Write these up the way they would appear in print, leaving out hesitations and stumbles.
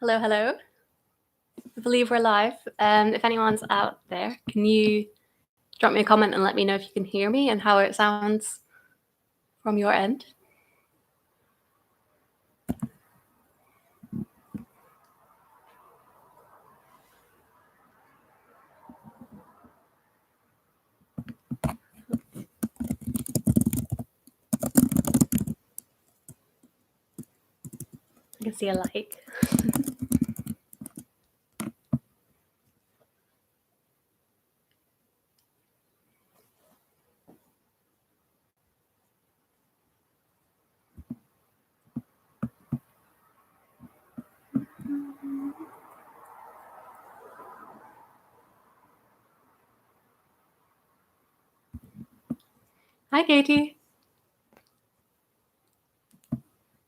Hello, hello. I believe we're live. If anyone's out there, can you drop me a comment and let me know if you can hear me and how it sounds from your end? I can see a like. Hi, Katie.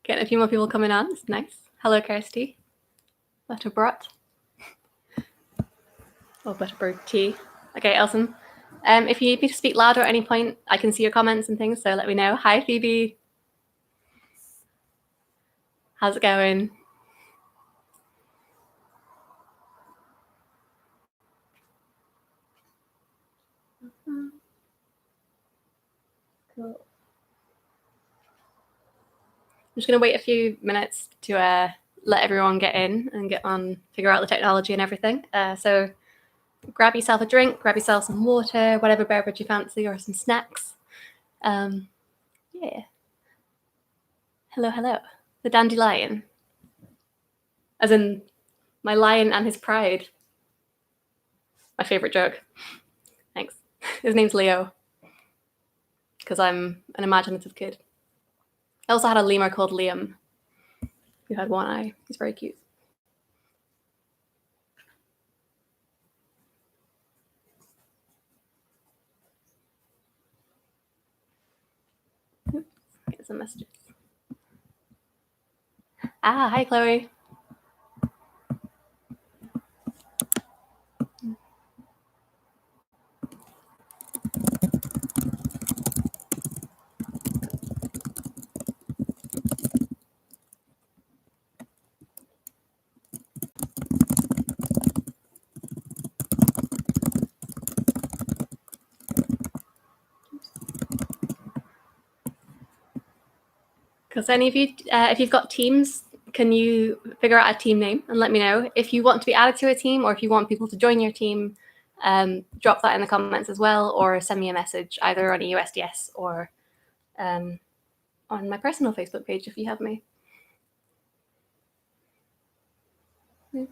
Getting a few more people coming on. It's nice. Hello, Kirsty. Butterbrot. Oh, Butterbird tea. Okay, awesome. If you need me to speak louder at any point, I can see your comments and things, so let me know. Hi, Phoebe. How's it going? Cool. I'm just going to wait a few minutes to let everyone get in and get on, figure out the technology and everything. So grab yourself a drink, grab yourself some water, whatever beverage you fancy, or some snacks. Yeah. Hello, hello. The dandelion. As in my lion and his pride. My favorite joke. Thanks. His name's Leo. Because I'm an imaginative kid. I also had a lemur called Liam, who had one eye. He's very cute. Oops, get some messages. Hi, Chloe. Because any of you, if you've got teams, can you figure out a team name and let me know? If you want to be added to a team or if you want people to join your team, drop that in the comments as well, or send me a message either on EUSDS or on my personal Facebook page if you have me. I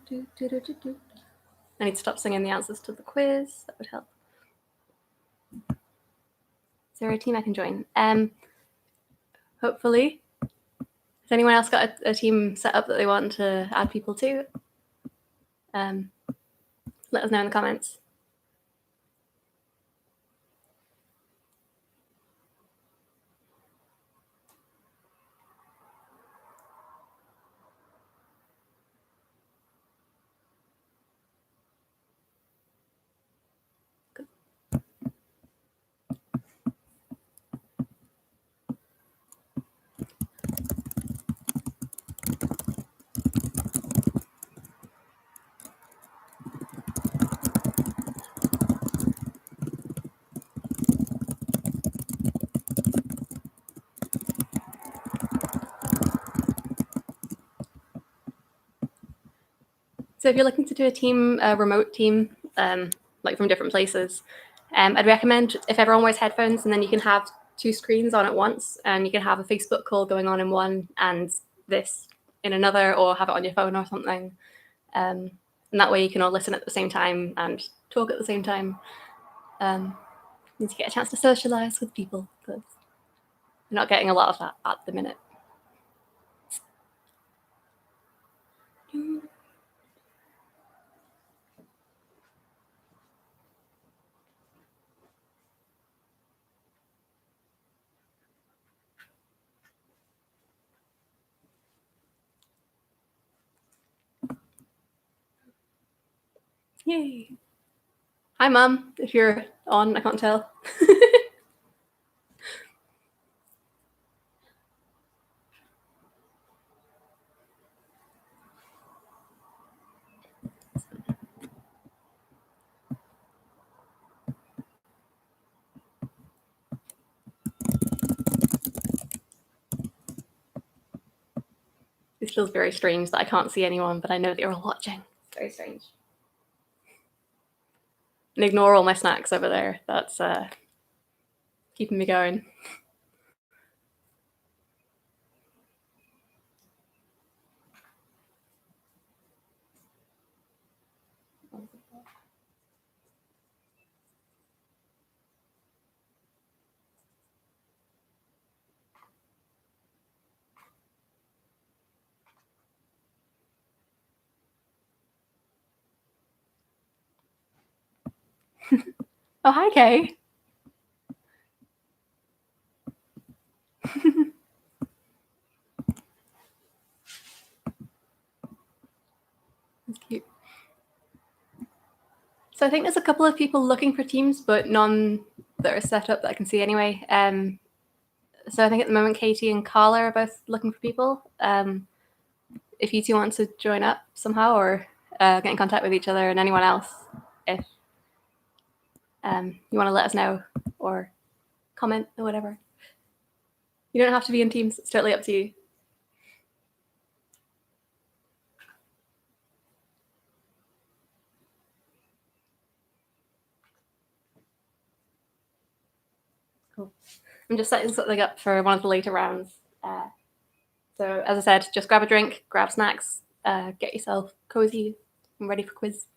need to stop singing the answers to the quiz. That would help. Is there a team I can join? Hopefully. Has anyone else got a team set up that they want to add people to? Let us know in the comments. So if you're looking to do a remote team, like from different places, I'd recommend if everyone wears headphones, and then you can have two screens on at once, and you can have a Facebook call going on in one and this in another, or have it on your phone or something. And that way you can all listen at the same time and talk at the same time. Need to get a chance to socialize with people, because we're not getting a lot of that at the minute. Yay. Hi, Mum, if you're on, I can't tell. It feels very strange that I can't see anyone, but I know that you're all watching. It's very strange. And ignore all my snacks over there. That's keeping me going. Oh, hi, Kay. That's cute. So I think there's a couple of people looking for teams, but none that are set up that I can see anyway. So I think at the moment, Katie and Carla are both looking for people. If you two want to join up somehow or get in contact with each other and anyone else, if you want to let us know or comment or whatever. You don't have to be in teams. It's totally up to you. Cool. I'm just setting something up for one of the later rounds. So as I said, just grab a drink, grab snacks, get yourself cozy and ready for quiz.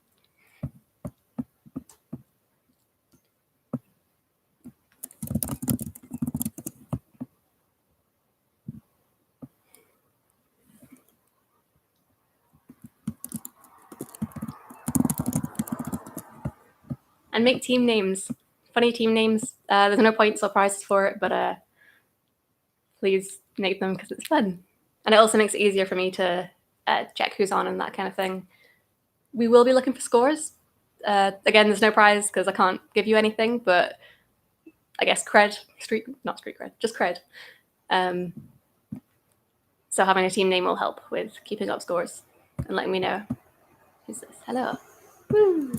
And make team names, funny team names. There's no points or prizes for it, but please make them because it's fun. And it also makes it easier for me to check who's on and that kind of thing. We will be looking for scores. Again, there's no prize because I can't give you anything, but I guess cred, not street cred, just cred. So having a team name will help with keeping up scores and letting me know. Who's this? Hello. Woo.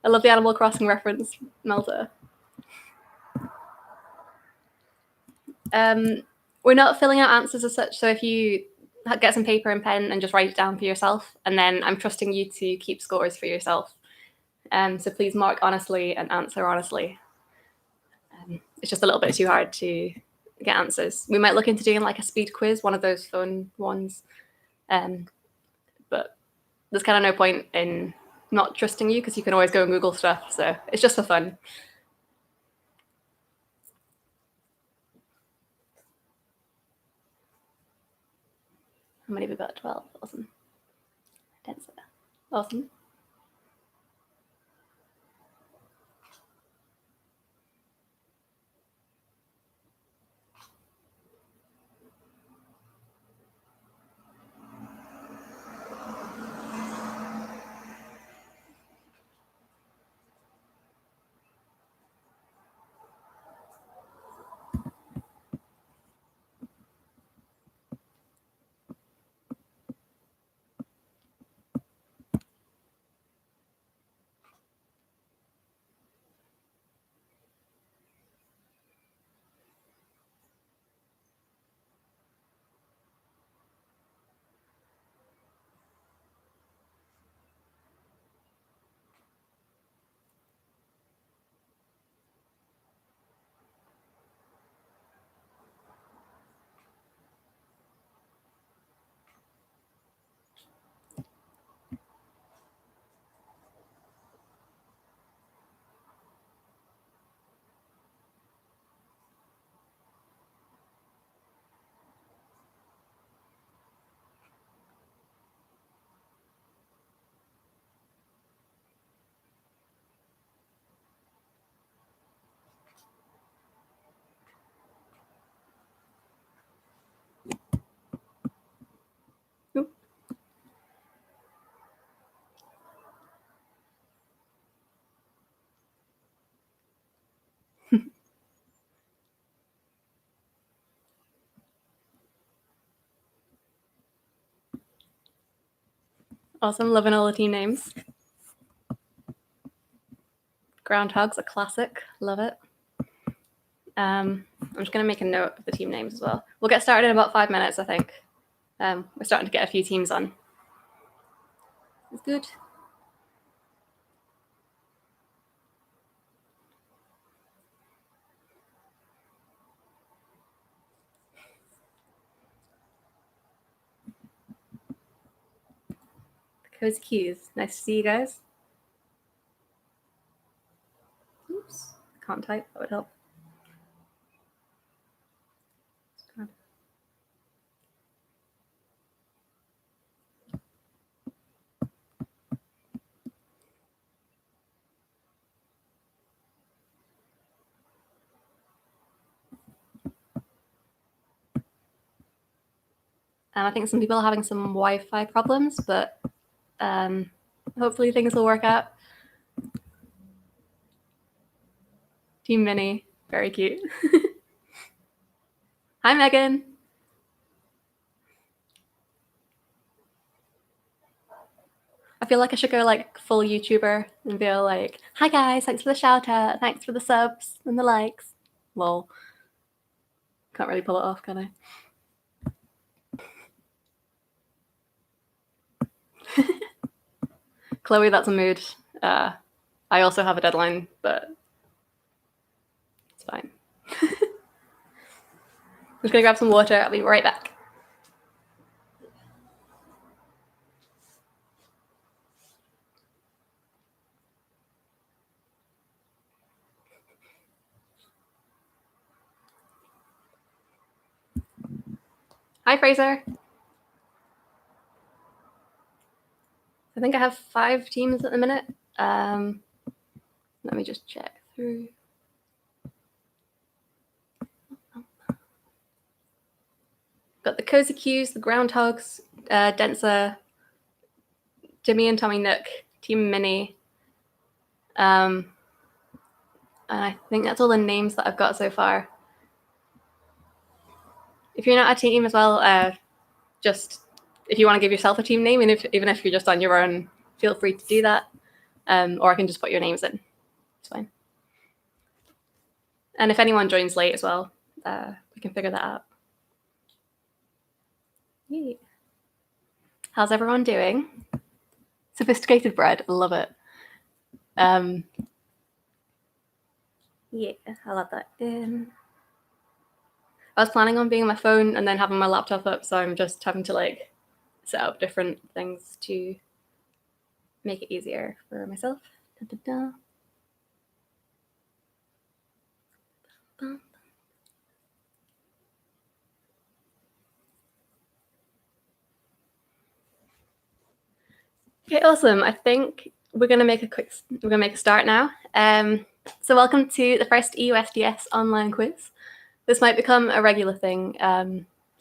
I love the Animal Crossing reference, Melta. We're not filling out answers as such, so if you get some paper and pen and just write it down for yourself, and then I'm trusting you to keep scores for yourself. So please mark honestly and answer honestly. It's just a little bit too hard to get answers. We might look into doing like a speed quiz, one of those fun ones. But there's kind of no point in not trusting you because you can always go and Google stuff. So it's just for fun. How many have we got? 12. Awesome. Denser. Awesome. Oop. Awesome. Loving all the team names. Groundhog's a classic. Love it. I'm just going to make a note of the team names as well. We'll get started in about 5 minutes, I think. We're starting to get a few teams on. It's good. Cozy Cues. Nice to see you guys. Oops, can't type. That would help. I think some people are having some Wi-Fi problems, but hopefully things will work out. Team Minnie, very cute. Hi, Megan. I feel like I should go like full YouTuber and be like, hi guys, thanks for the shout out, thanks for the subs and the likes. Lol. Can't really pull it off, can I? Chloe, that's a mood. I also have a deadline, but it's fine. I'm just gonna grab some water. I'll be right back. Hi, Fraser. I think I have 5 teams at the minute. Let me just check through. Got the Cozy Cues, the Groundhogs, Denser, Jimmy and Tommy Nook, Team Minnie. And I think that's all the names that I've got so far. If you're not a team as well, just if you want to give yourself a team name, and even if you're just on your own, feel free to do that. Or I can just put your names in. It's fine. And if anyone joins late as well, we can figure that out. Yay. How's everyone doing? Sophisticated bread, love it. Yeah, I'll add that in. I was planning on being on my phone and then having my laptop up, so I'm just having to like set up different things to make it easier for myself. Da, da, da. Okay, awesome. I think we're gonna make a start now. So welcome to the first EUSDS online quiz. This might become a regular thing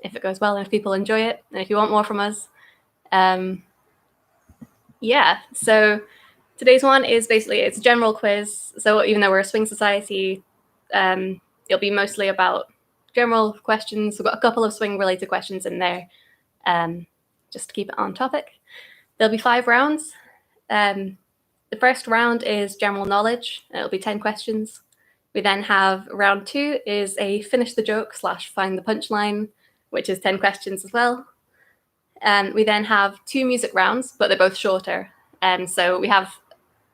if it goes well and if people enjoy it, and if you want more from us. Yeah, so today's one is basically, it's a general quiz. So even though we're a swing society, it'll be mostly about general questions. We've got a couple of swing related questions in there, just to keep it on topic. There'll be 5 rounds. The first round is general knowledge. It'll be 10 questions. We then have round 2 is a finish the joke / find the punchline, which is 10 questions as well. We then have 2 music rounds, but they're both shorter. So we have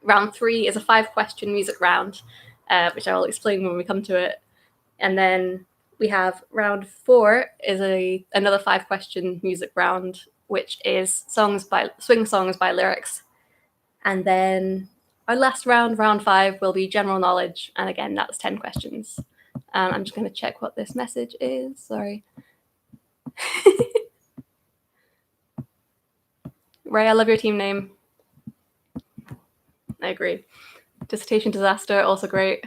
round 3 is a 5-question music round, which I will explain when we come to it. And then we have round 4 is another 5-question music round, which is swing songs by lyrics. And then our last round, round 5, will be general knowledge. And again, that's 10 questions. I'm just going to check what this message is. Sorry. Ray, I love your team name. I agree. Dissertation disaster, also great.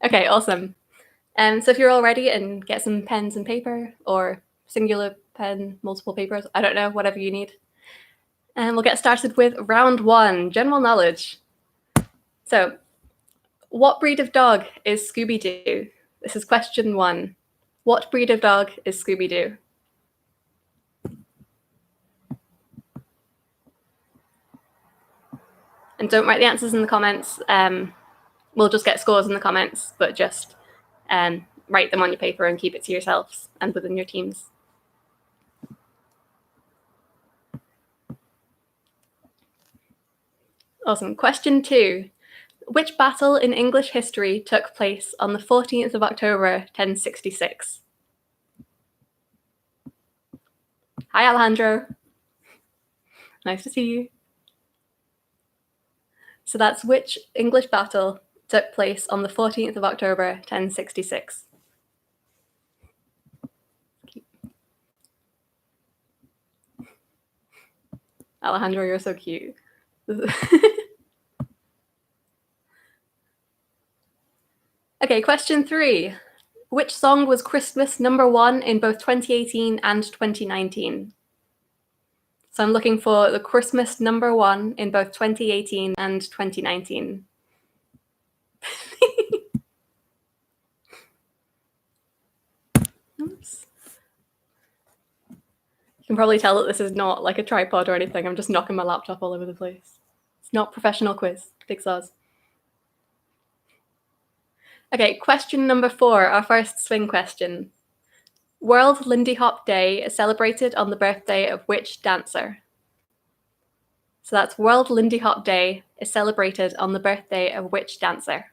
Okay, awesome. So if you're all ready, and get some pens and paper, or singular pen, multiple papers, I don't know, whatever you need. And we'll get started with round 1, general knowledge. So, what breed of dog is Scooby-Doo? This is question 1. What breed of dog is Scooby-Doo? And don't write the answers in the comments. We'll just get scores in the comments, but just write them on your paper and keep it to yourselves and within your teams. Awesome. Question 2. Which battle in English history took place on the 14th of October, 1066? Hi, Alejandro. Nice to see you. So that's which English battle took place on the 14th of October, 1066? Alejandro, you're so cute. Okay, question 3. Which song was Christmas #1 in both 2018 and 2019? So I'm looking for the Christmas #1 in both 2018 and 2019. Oops. You can probably tell that this is not like a tripod or anything. I'm just knocking my laptop all over the place. It's not professional quiz. Big soz. Okay, question number 4, our first swing question. World Lindy Hop Day is celebrated on the birthday of which dancer? So that's World Lindy Hop Day is celebrated on the birthday of which dancer?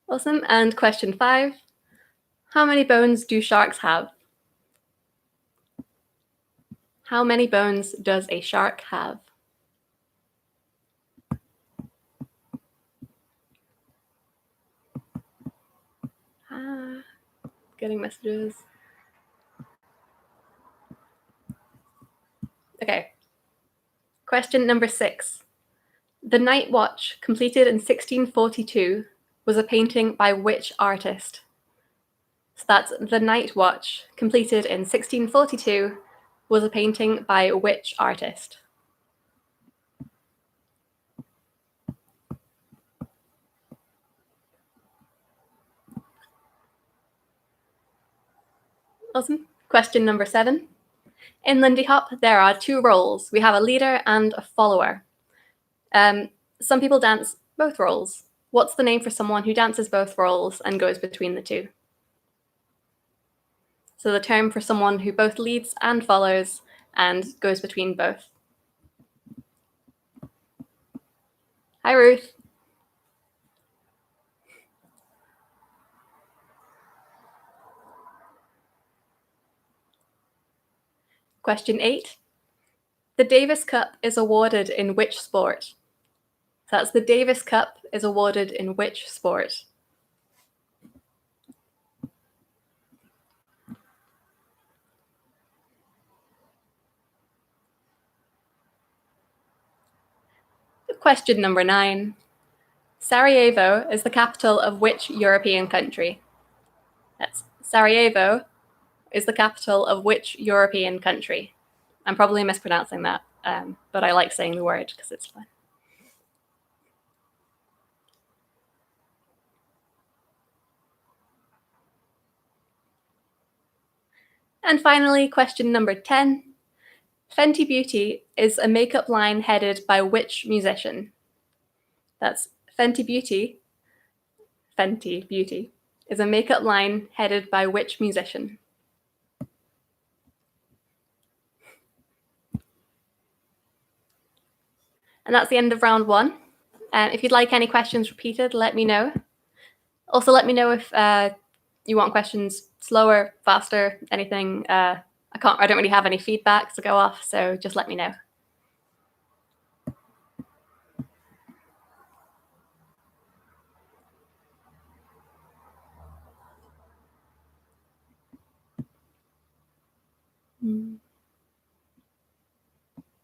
Awesome. And question 5. How many bones do sharks have? How many bones does a shark have? Getting messages. Okay. Question number 6. The Night Watch, completed in 1642, was a painting by which artist? So that's The Night Watch, completed in 1642, was a painting by which artist? Awesome. Question number 7. In Lindy Hop, there are 2 roles. We have a leader and a follower. Some people dance both roles. What's the name for someone who dances both roles and goes between the 2? So the term for someone who both leads and follows and goes between both. Hi, Ruth. Question 8. The Davis Cup is awarded in which sport? So that's the Davis Cup is awarded in which sport? Question number 9. Sarajevo is the capital of which European country? That's Sarajevo is the capital of which European country? I'm probably mispronouncing that, but I like saying the word because it's fun. And finally, question number 10. Fenty Beauty is a makeup line headed by which musician? That's Fenty Beauty is a makeup line headed by which musician? And that's the end of round 1. If you'd like any questions repeated, let me know. Also, let me know if you want questions slower, faster, anything. I don't really have any feedback to go off, so just let me know.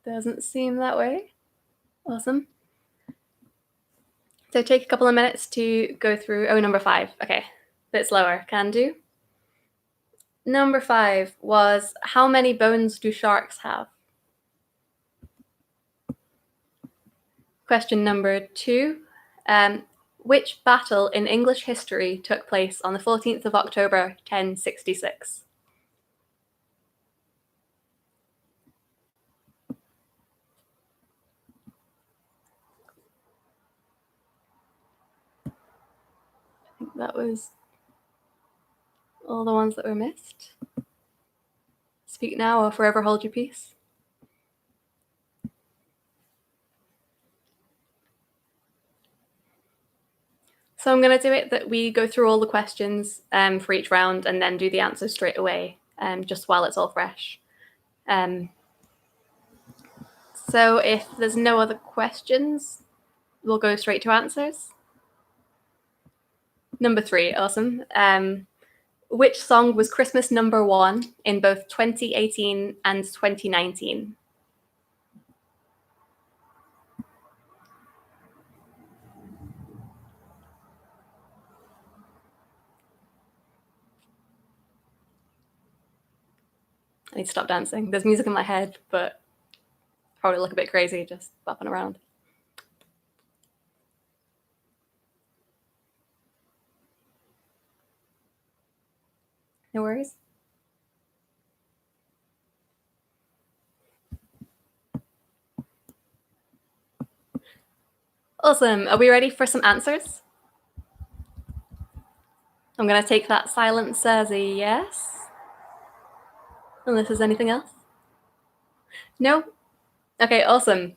Doesn't seem that way. Awesome. So take a couple of minutes to go through. Oh, number 5. Okay, bit slower. Can do. Number 5 was, how many bones do sharks have? Question number 2. Which battle in English history took place on the 14th of October, 1066? that was all the ones that were missed. Speak now or forever hold your peace. So I'm going to do it that we go through all the questions for each round and then do the answers straight away, just while it's all fresh. So if there's no other questions, we'll go straight to answers. Number 3, awesome. Which song was Christmas #1 in both 2018 and 2019? I need to stop dancing. There's music in my head, but probably look a bit crazy just bopping around. No worries. Awesome. Are we ready for some answers? I'm going to take that silence as a yes. Unless there's anything else. No? Okay, awesome.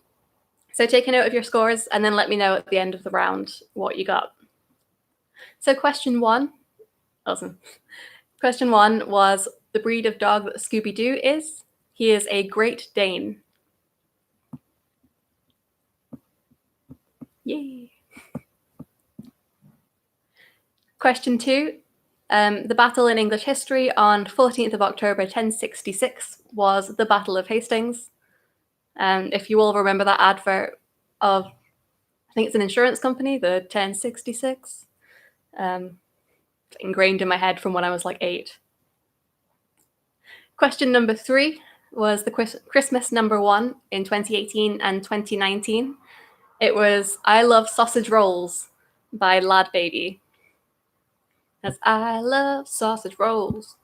So take a note of your scores and then let me know at the end of the round what you got. So question 1, awesome. Question 1 was the breed of dog that Scooby-Doo is. He is a Great Dane. Yay. Question 2, the battle in English history on 14th of October 1066 was the Battle of Hastings. If you all remember that advert of, I think it's an insurance company, the 1066, ingrained in my head from when I was like 8. Question number 3 was the Christmas #1 in 2018 and 2019. It was I Love Sausage Rolls by Lad Baby. That's I love sausage rolls.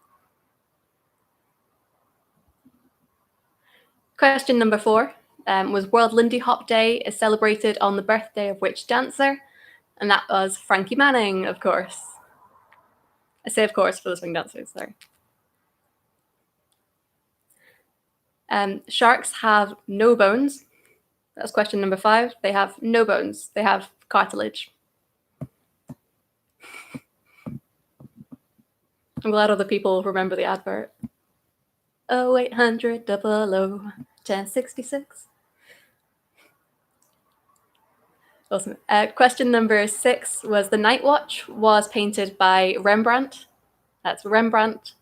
Question number 4 was World Lindy Hop Day is celebrated on the birthday of which dancer? And that was Frankie Manning, of course. I say of course for the swing dancers, sorry. Sharks have no bones. That's question number 5. They have no bones. They have cartilage. I'm glad other people remember the advert. 0800 1066. Awesome. Question number 6 was the Night Watch was painted by Rembrandt. That's Rembrandt.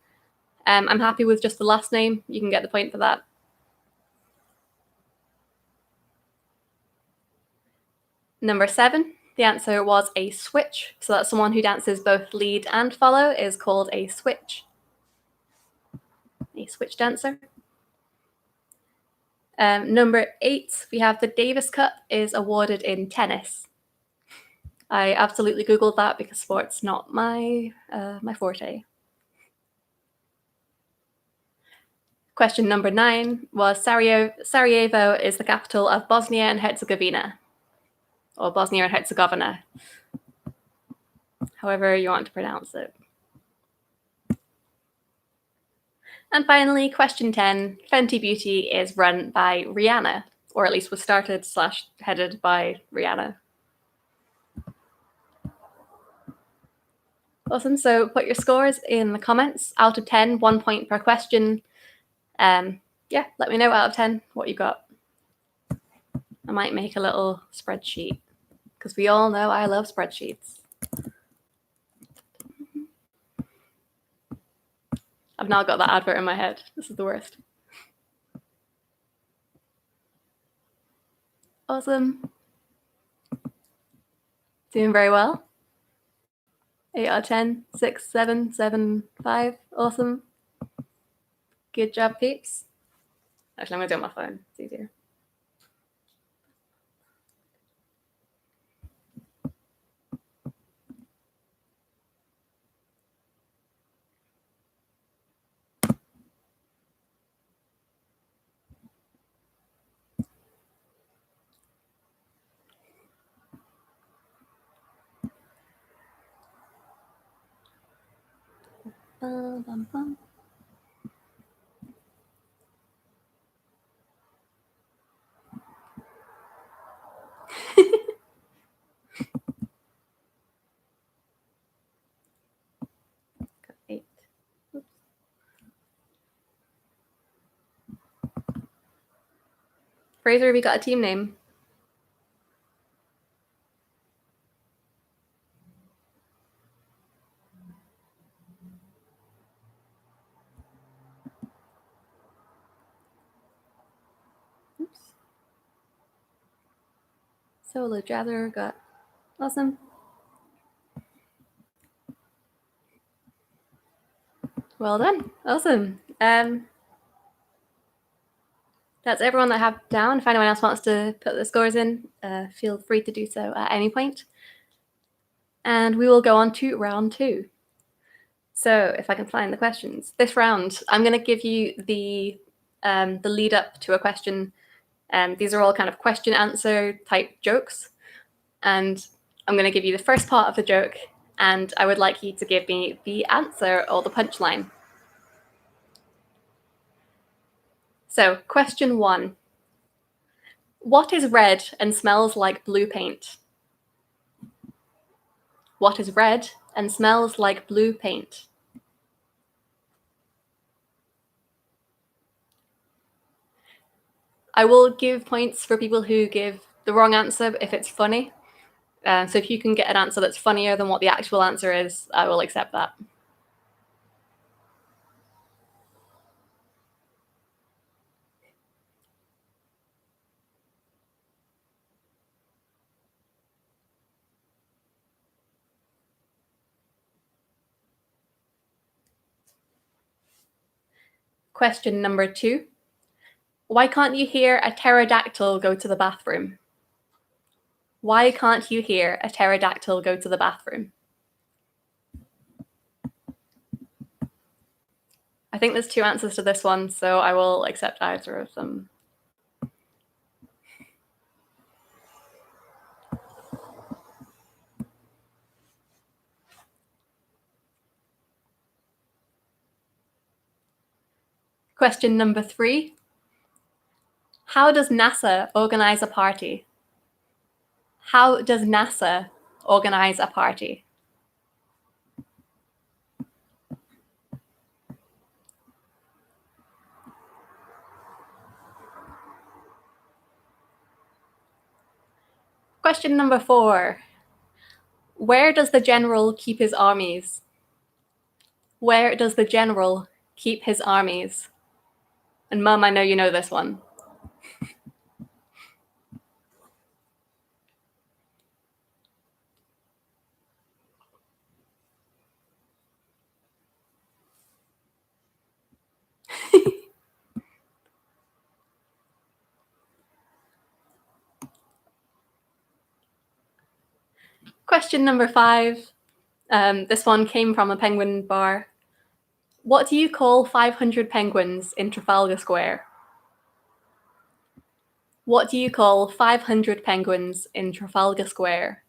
I'm happy with just the last name. You can get the point for that. Number 7, the answer was a switch. So that's someone who dances both lead and follow is called a switch. A switch dancer. Number 8, we have the Davis Cup is awarded in tennis. I absolutely Googled that because sport's not my forte. Question number 9 was Sarajevo is the capital of Bosnia and Herzegovina, or Bosnia and Herzegovina, however you want to pronounce it. And finally, question 10, Fenty Beauty is run by Rihanna, or at least was started / headed by Rihanna. Awesome, so put your scores in the comments. Out of 10, 1 point per question. Yeah, let me know out of 10 what you got. I might make a little spreadsheet because we all know I love spreadsheets. I've now got that advert in my head. This is the worst. Awesome. Doing very well. 8 out of 10, 6, 7, 7, 5. Awesome. Good job, peeps. Actually, I'm going to do it on my phone. It's easier. Bum, bum, bum. Got 8. Oops. Fraser, have you got a team name? Oops. Solo Jazzer got awesome. Well done. Awesome. That's everyone that I have down. If anyone else wants to put the scores in, feel free to do so at any point. And we will go on to round 2. So if I can find the questions. This round, I'm going to give you the lead up to a question. These are all kind of question answer type jokes. And I'm going to give you the first part of the joke, and I would like you to give me the answer or the punchline. So question 1. What is red and smells like blue paint? What is red and smells like blue paint? I will give points for people who give the wrong answer if it's funny. So if you can get an answer that's funnier than what the actual answer is, I will accept that. Question number 2. Why can't you hear a pterodactyl go to the bathroom? Why can't you hear a pterodactyl go to the bathroom? I think there's 2 answers to this one, so I will accept either of them. Question number 3. How does NASA organize a party? How does NASA organize a party? Question number 4. Where does the general keep his armies? Where does the general keep his armies? And Mum, I know you know this one. Question number 5. This one came from a penguin bar. What do you call 500 penguins in Trafalgar Square? What do you call 500 penguins in Trafalgar Square?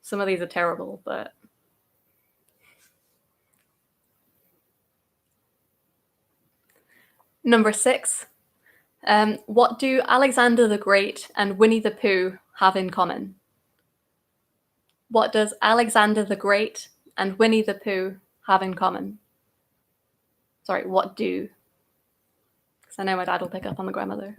Some of these are terrible, but... Number 6. What do Alexander the Great and Winnie the Pooh have in common? What does Alexander the Great and Winnie the Pooh have in common? Sorry, what do? Because I know my dad will pick up on the grammar there.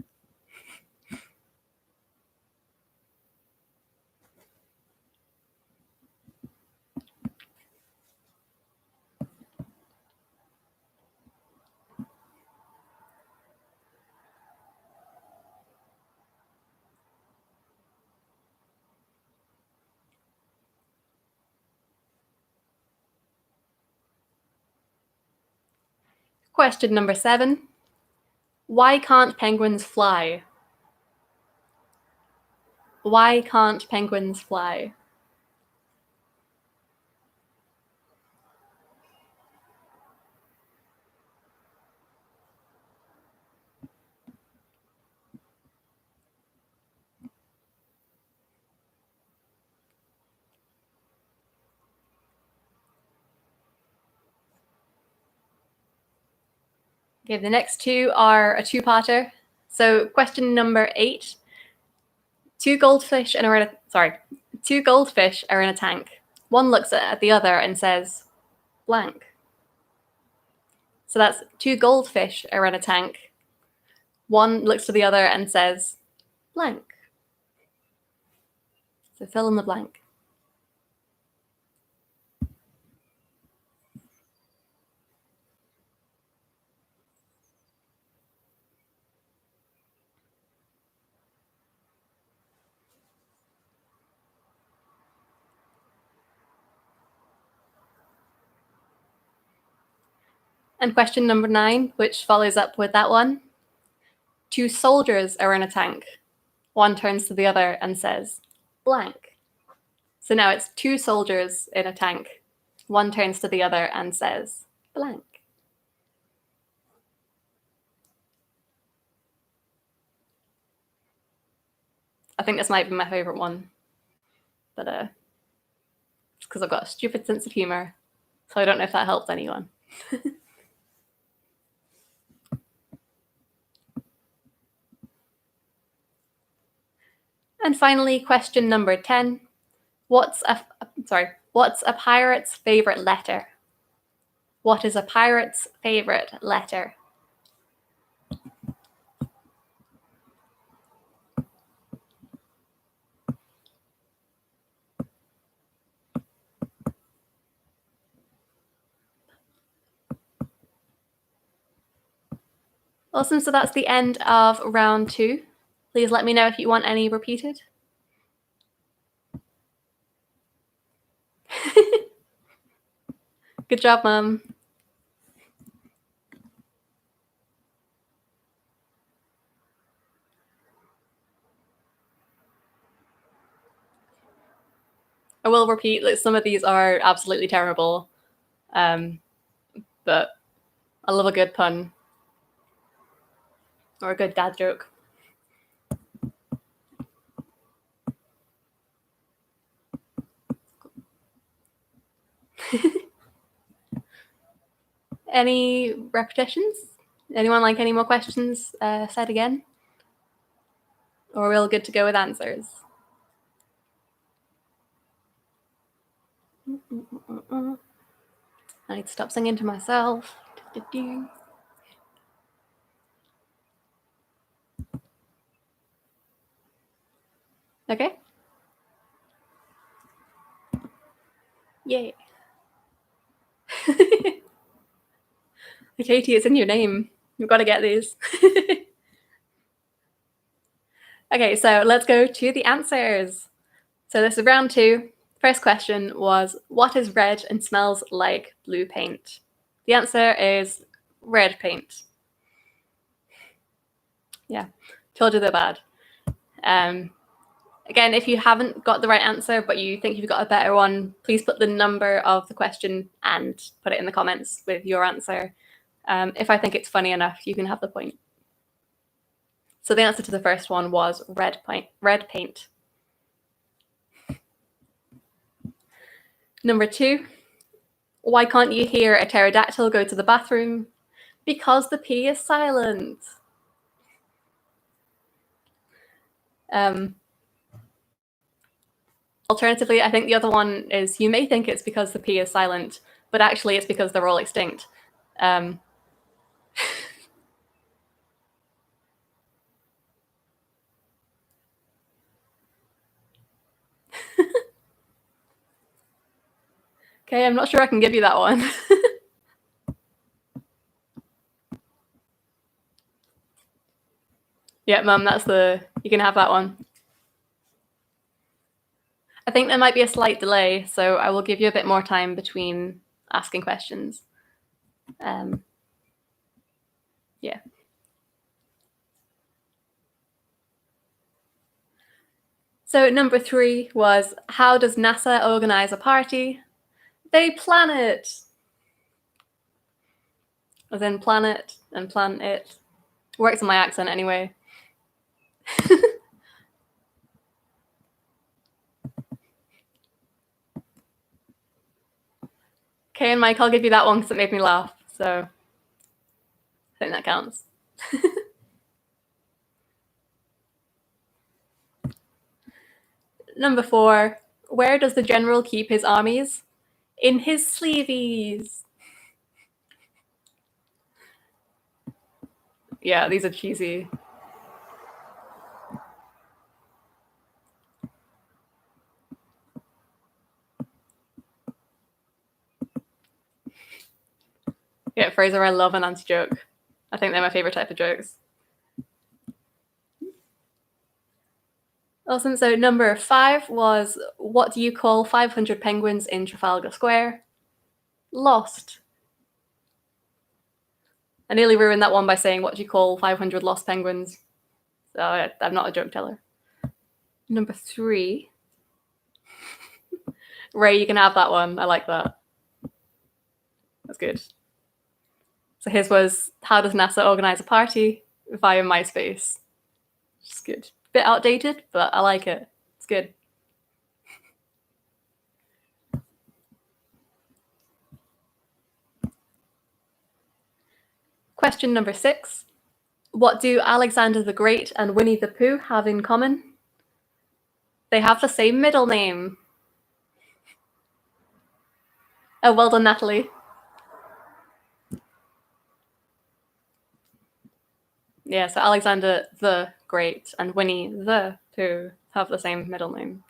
Question number 7. Why can't penguins fly? Why can't penguins fly? Okay, the next two are a two-parter. So question number 8. Two goldfish are in a tank. One looks at the other and says, blank. So that's two goldfish are in a tank. One looks to the other and says, blank. So fill in the blank. And question number 9, which follows up with that one. Two soldiers are in a tank. One turns to the other and says, blank. So now it's two soldiers in a tank. One turns to the other and says, blank. I think this might be my favorite one, but it's because I've got a stupid sense of humor, so I don't know if that helps anyone. And finally, question number 10. What's a pirate's favorite letter? What is a pirate's favorite letter? Awesome, so that's the end of round 2. Please let me know if you want any repeated. Good job, Mum. I will repeat that some of these are absolutely terrible, but I love a good pun or a good dad joke. Any repetitions? Anyone like any more questions said again? Or are we all good to go with answers? I need to stop singing to myself. Okay. Yay. Katie, it's in your name. You've got to get these. Okay, so let's go to the answers. So this is round 2. First question was, what is red and smells like blue paint? The answer is red paint. Yeah, told you they're bad. Again, if you haven't got the right answer, but you think you've got a better one, please put the number of the question and put it in the comments with your answer. If I think it's funny enough, you can have the point. So the answer to the first one was red paint. Number 2, why can't you hear a pterodactyl go to the bathroom? Because the P is silent. Alternatively, I think the other one is you may think it's because the P is silent, but actually it's because they're all extinct. Okay, I'm not sure I can give you that one. Yeah, Mum, you can have that one. I think there might be a slight delay, so I will give you a bit more time between asking questions. Yeah. So number 3 was, how does NASA organize a party? They plan it. As in planet and plan it. Works on my accent anyway. Okay, and Mike, I'll give you that one because it made me laugh. So think that counts. Number 4, where does the general keep his armies? In his sleeveys. Yeah, these are cheesy. Yeah, Fraser, I love an anti-joke. I think they're my favorite type of jokes. Awesome. So number 5 was, what do you call 500 penguins in Trafalgar Square? Lost. I nearly ruined that one by saying, what do you call 500 lost penguins? So I'm not a joke teller. Number 3. Ray, you can have that one. I like that. That's good. So his was, how does NASA organize a party? Via MySpace. Which is good. Bit outdated, but I like it. It's good. Question number 6. What do Alexander the Great and Winnie the Pooh have in common? They have the same middle name. Oh, well done, Natalie. Yeah, so Alexander the Great and Winnie the Pooh have the same middle name.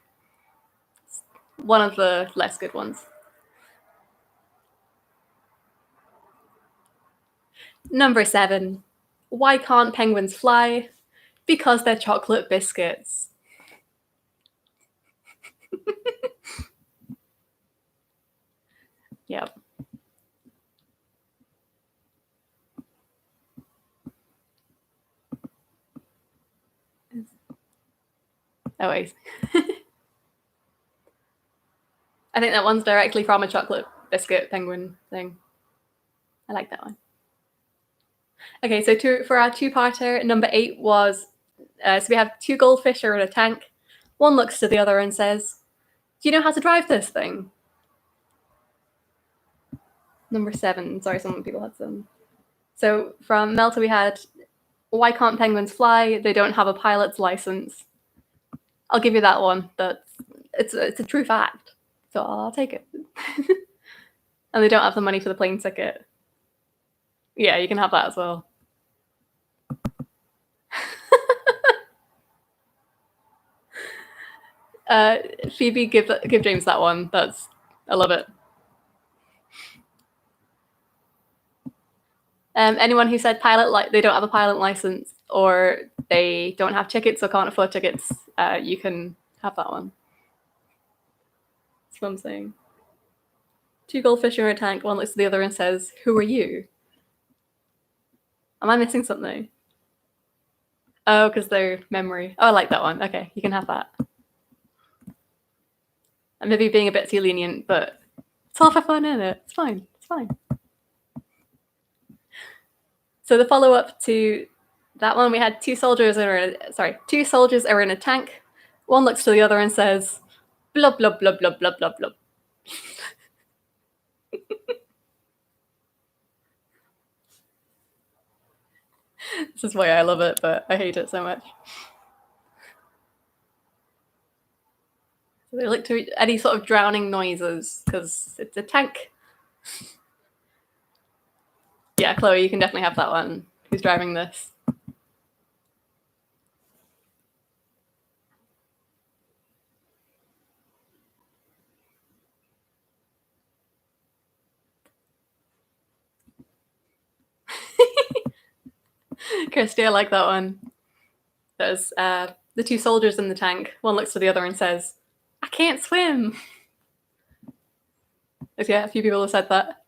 It's one of the less good ones. Number 7. Why can't penguins fly? Because they're chocolate biscuits. Yep. Oh, wait. I think that one's directly from a chocolate biscuit penguin thing. I like that one. Okay, so for our two-parter, number 8 was, so we have 2 goldfish are in a tank. One looks to the other and says, do you know how to drive this thing? Number 7, sorry, some people had some. So from Melta we had, why can't penguins fly? They don't have a pilot's license. I'll give you that one. It's a true fact, so I'll take it. And they don't have the money for the plane ticket. Yeah, you can have that as well. Phoebe, give James that one. I love it. Anyone who said they don't have a pilot license, or they don't have tickets or can't afford tickets, you can have that one. That's what I'm saying. 2 goldfish in a tank, one looks to the other and says, who are you? Am I missing something? Oh, because they're memory. Oh, I like that one. Okay, you can have that. I'm maybe being a bit too lenient, but it's all for fun, isn't it? It's fine. It's fine. So the follow-up to that one, we had 2 soldiers are in a tank. One looks to the other and says, blub, blub, blub, blub, blub, blub, blub. This is why I love it, but I hate it so much. So they look to any sort of drowning noises, because it's a tank. Yeah, Chloe, you can definitely have that one. Who's driving this? Kirsty, I like that one. There's the 2 soldiers in the tank. One looks to the other and says, I can't swim. Yeah, a few people have said that.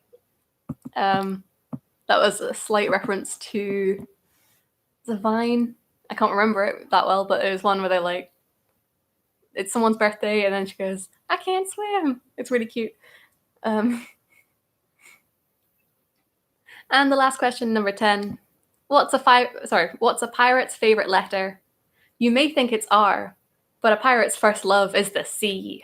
That was a slight reference to the Vine. I can't remember it that well, but it was one where they're like, it's someone's birthday, and then she goes, I can't swim. It's really cute. And the last question, number 10. What's a pirate's favorite letter? You may think it's R, but a pirate's first love is the C.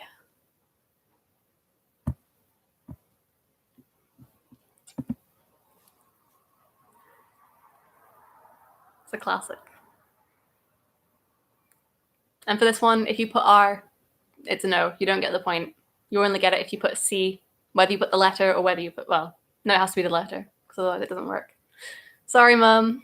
It's a classic. And for this one, if you put R, it's a no. You don't get the point. You only get it if you put C, whether you put the letter or whether you put, well, no, it has to be the letter, because otherwise it doesn't work. Sorry, Mum.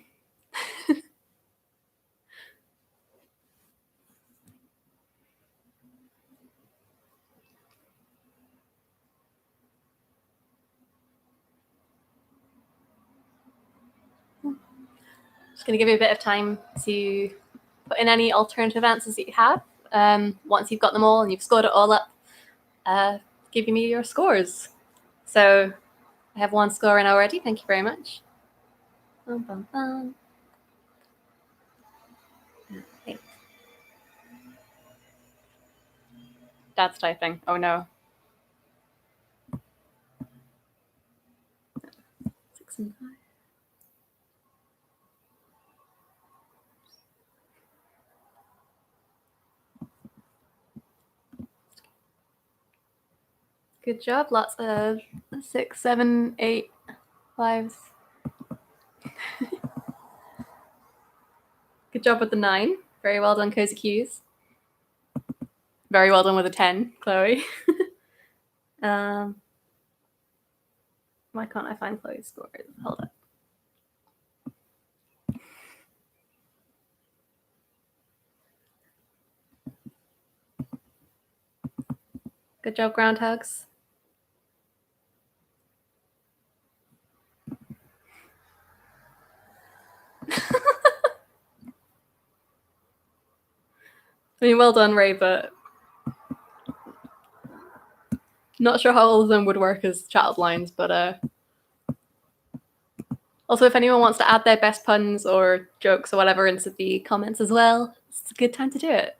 Just going to give you a bit of time to put in any alternative answers that you have. Once you've got them all and you've scored it all up, give me your scores. So I have one score in already. Thank you very much. Bum, bum, bum. Okay. Dad's typing. Oh no. 6 and 5. Good job. Lots of 6, 7, 8, 5s. Good job with the 9. Very well done, Cozy Q's. Very well done with a 10, Chloe. Why can't I find Chloe's scores? Hold up. Good job, groundhogs. I mean, well done, Ray, but not sure how all of them would work as chat lines, but also if anyone wants to add their best puns or jokes or whatever into the comments as well, it's a good time to do it.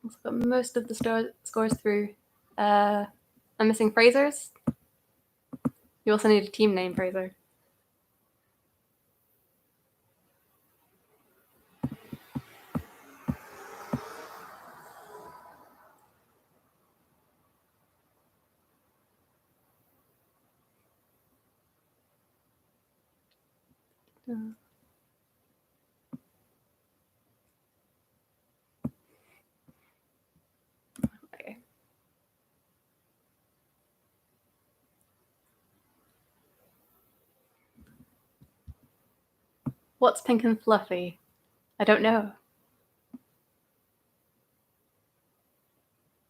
I've got most of the scores through. I'm missing Fraser's. You also need a team name, Fraser. Okay. What's pink and fluffy? I don't know.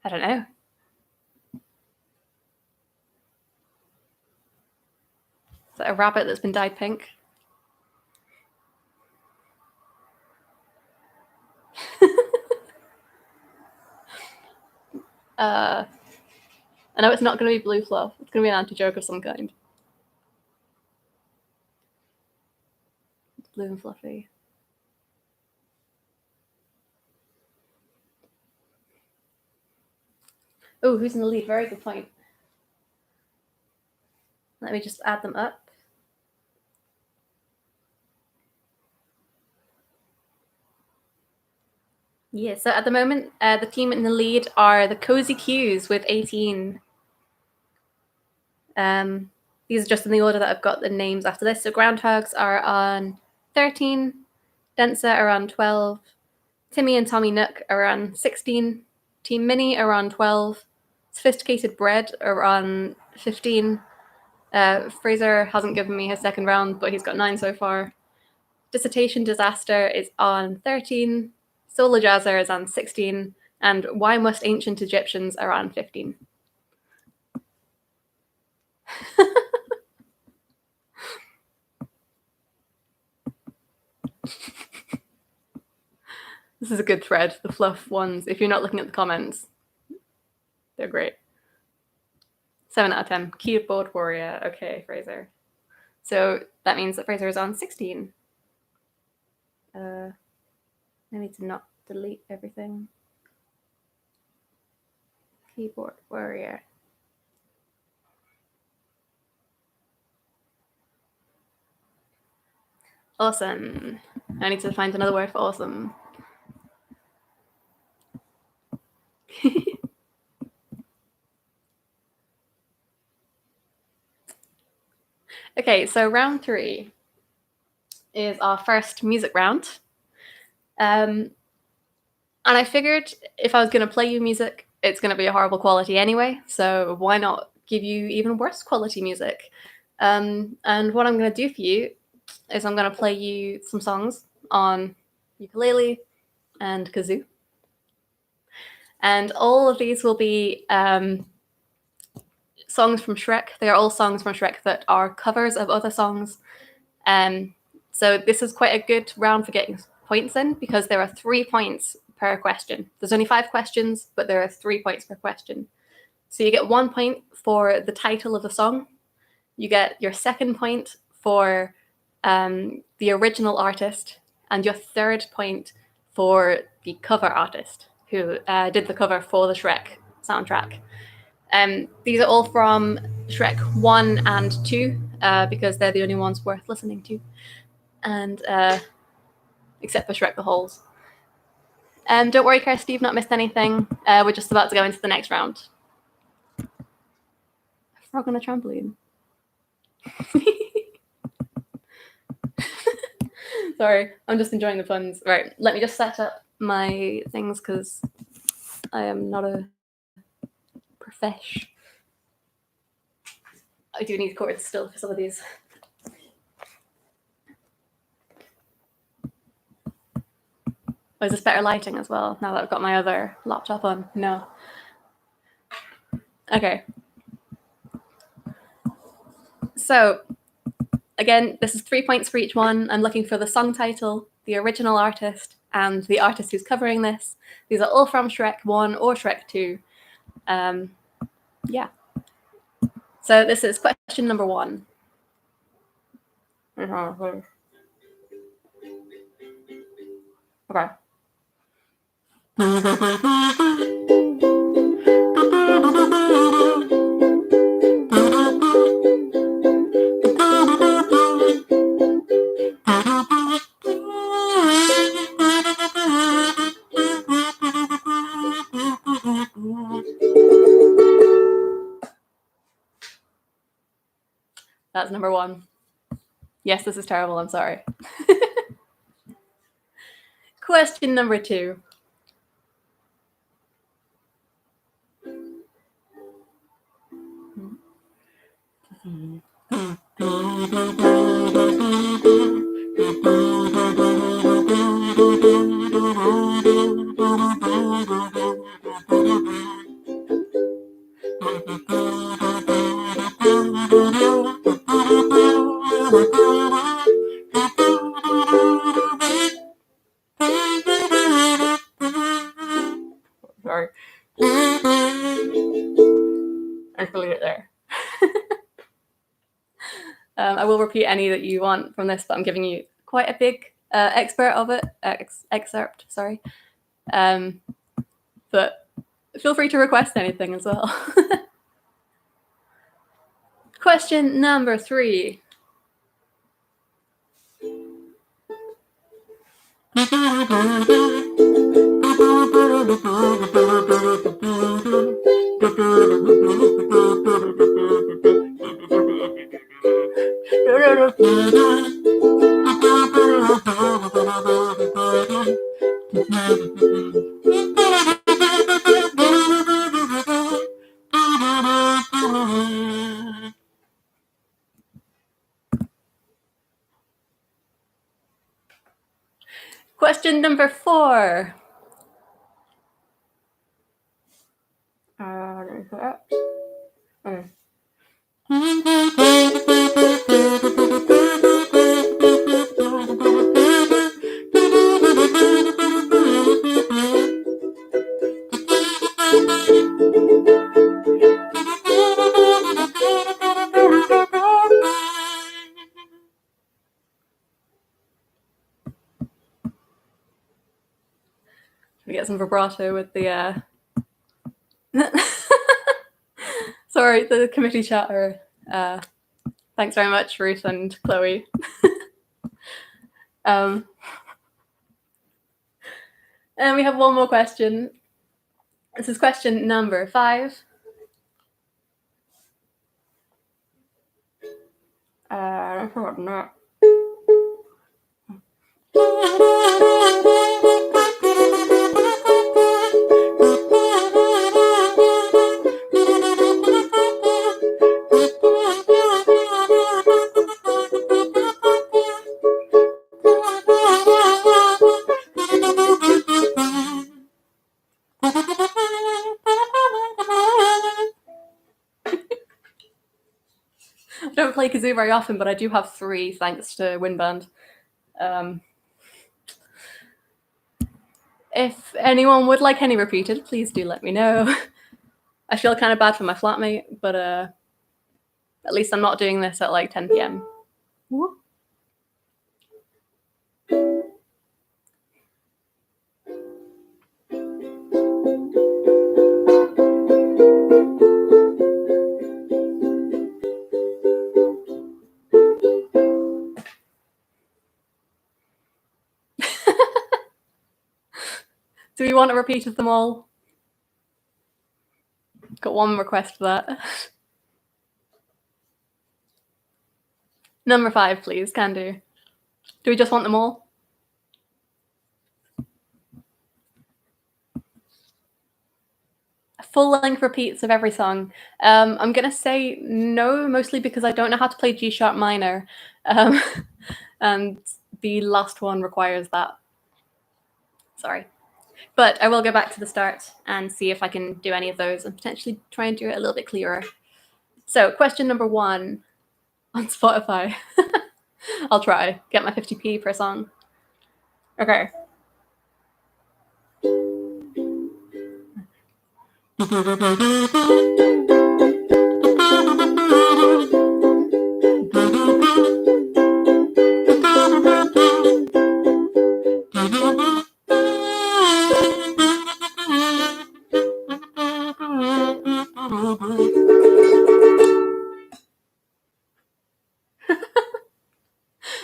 I don't know. Is that a rabbit that's been dyed pink? I know it's not going to be blue fluff. It's going to be an anti-joke of some kind. It's blue and fluffy. Oh, who's in the lead? Very good point. Let me just add them up. Yeah, so at the moment, the team in the lead are the Cozy Q's with 18. These are just in the order that I've got the names after this. So Groundhogs are on 13, Densa are on 12, Timmy and Tommy Nook are on 16, Team Mini are on 12, Sophisticated Bread are on 15. Fraser hasn't given me his second round, but he's got 9 so far. Dissertation Disaster is on 13, Solar Jazzer is on 16, and Why Must Ancient Egyptians are on 15. This is a good thread, the fluff ones. If you're not looking at the comments, they're great. 7 out of 10. Keyboard Warrior. Okay, Fraser. So that means that Fraser is on 16. I need to not delete everything. Keyboard warrior. Awesome. I need to find another word for awesome. Okay, so round 3 is our first music round. And I figured if I was going to play you music, it's going to be a horrible quality anyway. So why not give you even worse quality music? And what I'm going to do for you is I'm going to play you some songs on ukulele and kazoo. And all of these will be songs from Shrek. They are all songs from Shrek that are covers of other songs. So this is quite a good round for getting points in because there are 3 points per question. There's only 5 questions, but there are 3 points per question. So you get 1 point for the title of the song. You get your 2nd point for the original artist, and your 3rd point for the cover artist who did the cover for the Shrek soundtrack. These are all from Shrek 1 and 2 because they're the only ones worth listening to, and except for Shrek the Holes. Don't worry, Kirsty, you've not missed anything. We're just about to go into the next round. A frog on a trampoline. Sorry, I'm just enjoying the puns. Right, let me just set up my things because I am not a profesh. I do need chords still for some of these. Oh, is this better lighting as well now that I've got my other laptop on? No. Okay. So, again, this is 3 points for each one. I'm looking for the song title, the original artist, and the artist who's covering this. These are all from Shrek 1 or Shrek 2. Yeah. So this is question number 1. Okay. That's number 1. Yes, this is terrible. I'm sorry. Question number 2. Sorry. I feel it there. I will repeat any that you want from this, but I'm giving you quite a big excerpt. Sorry, but feel free to request anything as well. Question number 3. Question number 4. We get some vibrato with the Sorry, the committee chatter. Thanks very much, Ruth and Chloe. And we have one more question. This is question number 5. I don't play kazoo very often, but I do have 3 thanks to Winband. If anyone would like any repeated, please do let me know. I feel kind of bad for my flatmate, but at least I'm not doing this at like 10 p.m. Do we want a repeat of them all? Got one request for that. Number 5, please. Can do. Do we just want them all? Full-length repeats of every song. I'm going to say no, mostly because I don't know how to play G sharp minor. And the last one requires that. Sorry. But I will go back to the start and see if I can do any of those and potentially try and do it a little bit clearer. So question number 1 on Spotify. I'll try. Get my 50p per song. Okay.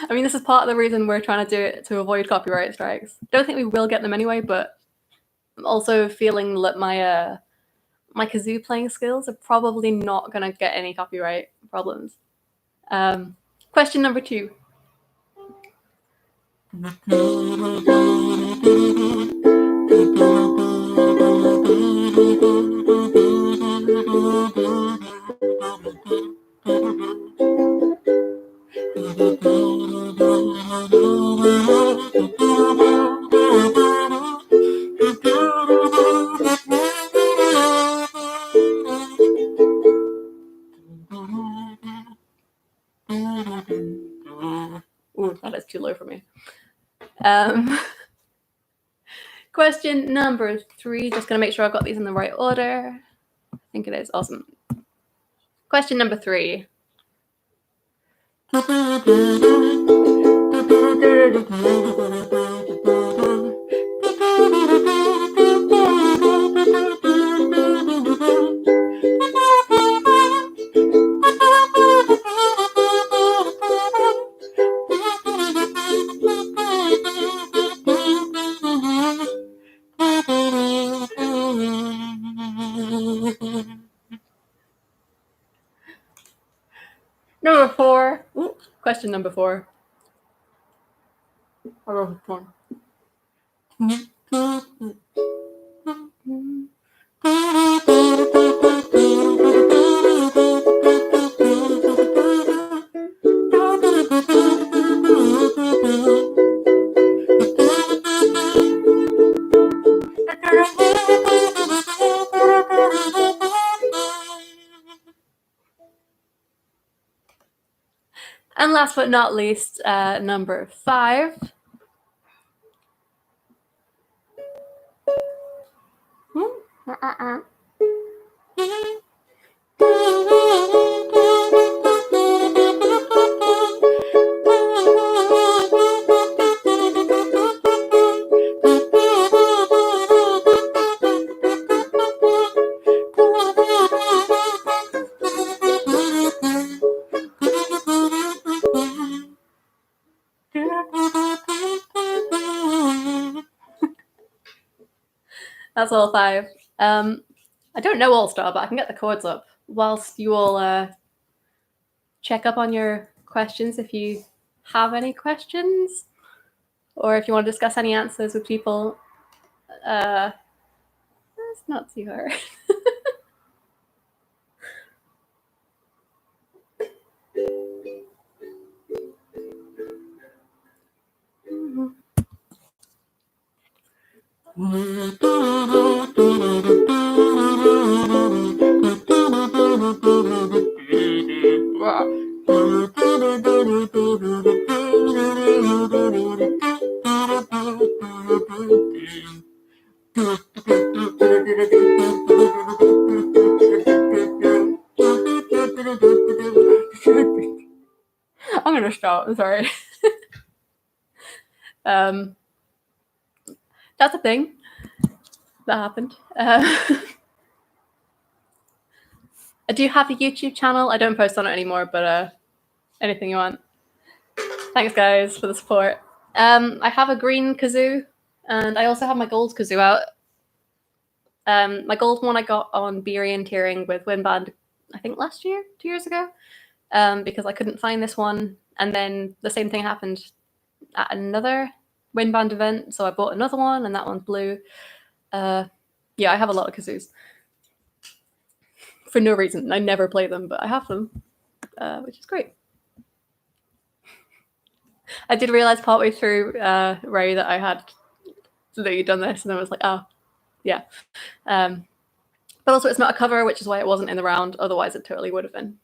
I mean, this is part of the reason we're trying to do it to avoid copyright strikes. Don't think we will get them anyway, but I'm also feeling that my my kazoo playing skills are probably not going to get any copyright problems. Question number 2. Ooh, that is too low for me. Question number 3. Just going to make sure I've got these in the right order. I think it is. Awesome. Question number 3. Number 4. Ooh, question number 4. And last but not least, number 5. That's all 5. I don't know All-Star, but I can get the chords up whilst you all check up on your questions if you have any questions, or if you want to discuss any answers with people. It's not too hard. I'm gonna stop. I'm sorry. That's a thing that happened. I do have a YouTube channel. I don't post on it anymore, but anything you want. Thanks, guys, for the support. I have a green kazoo, and I also have my gold kazoo out. My gold one I got on Beery and Tearing with Winband, I think last year, 2 years ago, because I couldn't find this one. And then the same thing happened at another Winband event, so I bought another one, and that one's blue. Yeah, I have a lot of kazoos. For no reason. I never play them, but I have them, which is great. I did realize partway through, Ray, that you'd done this, and I was like, oh, yeah. But also it's not a cover, which is why it wasn't in the round. Otherwise, it totally would have been.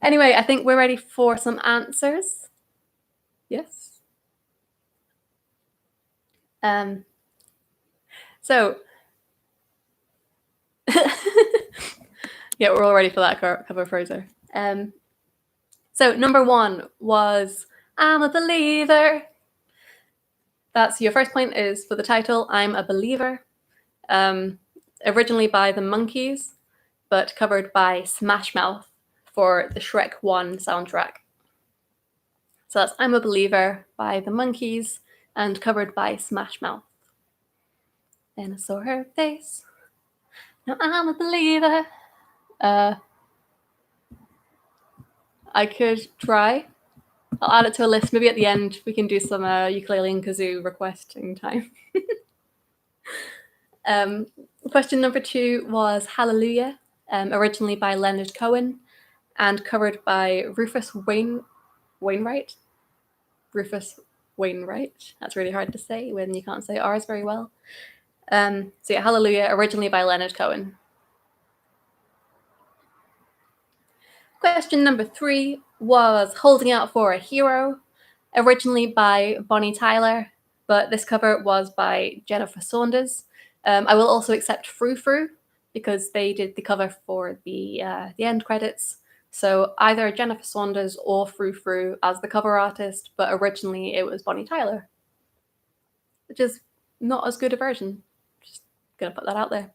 Anyway, I think we're ready for some answers. Yes. So, yeah, we're all ready for that cover, Fraser. So number 1 was I'm a Believer. That's your first point is for the title, I'm a Believer. Originally by the Monkees, but covered by Smash Mouth for the Shrek 1 soundtrack. So that's I'm a Believer by the Monkees and covered by Smash Mouth. Then I saw her face. Now I'm a believer. I could try. I'll add it to a list. Maybe at the end we can do some ukulele and kazoo requesting time. Question number 2 was Hallelujah, originally by Leonard Cohen and covered by Rufus Wainwright. Rufus Wainwright. That's really hard to say when you can't say R's very well. So yeah, Hallelujah, originally by Leonard Cohen. Question number 3 was Holding Out for a Hero, originally by Bonnie Tyler, but this cover was by Jennifer Saunders. I will also accept Frou Frou because they did the cover for the end credits. So either Jennifer Saunders or Frou Frou as the cover artist, but originally it was Bonnie Tyler, which is not as good a version. Just gonna put that out there.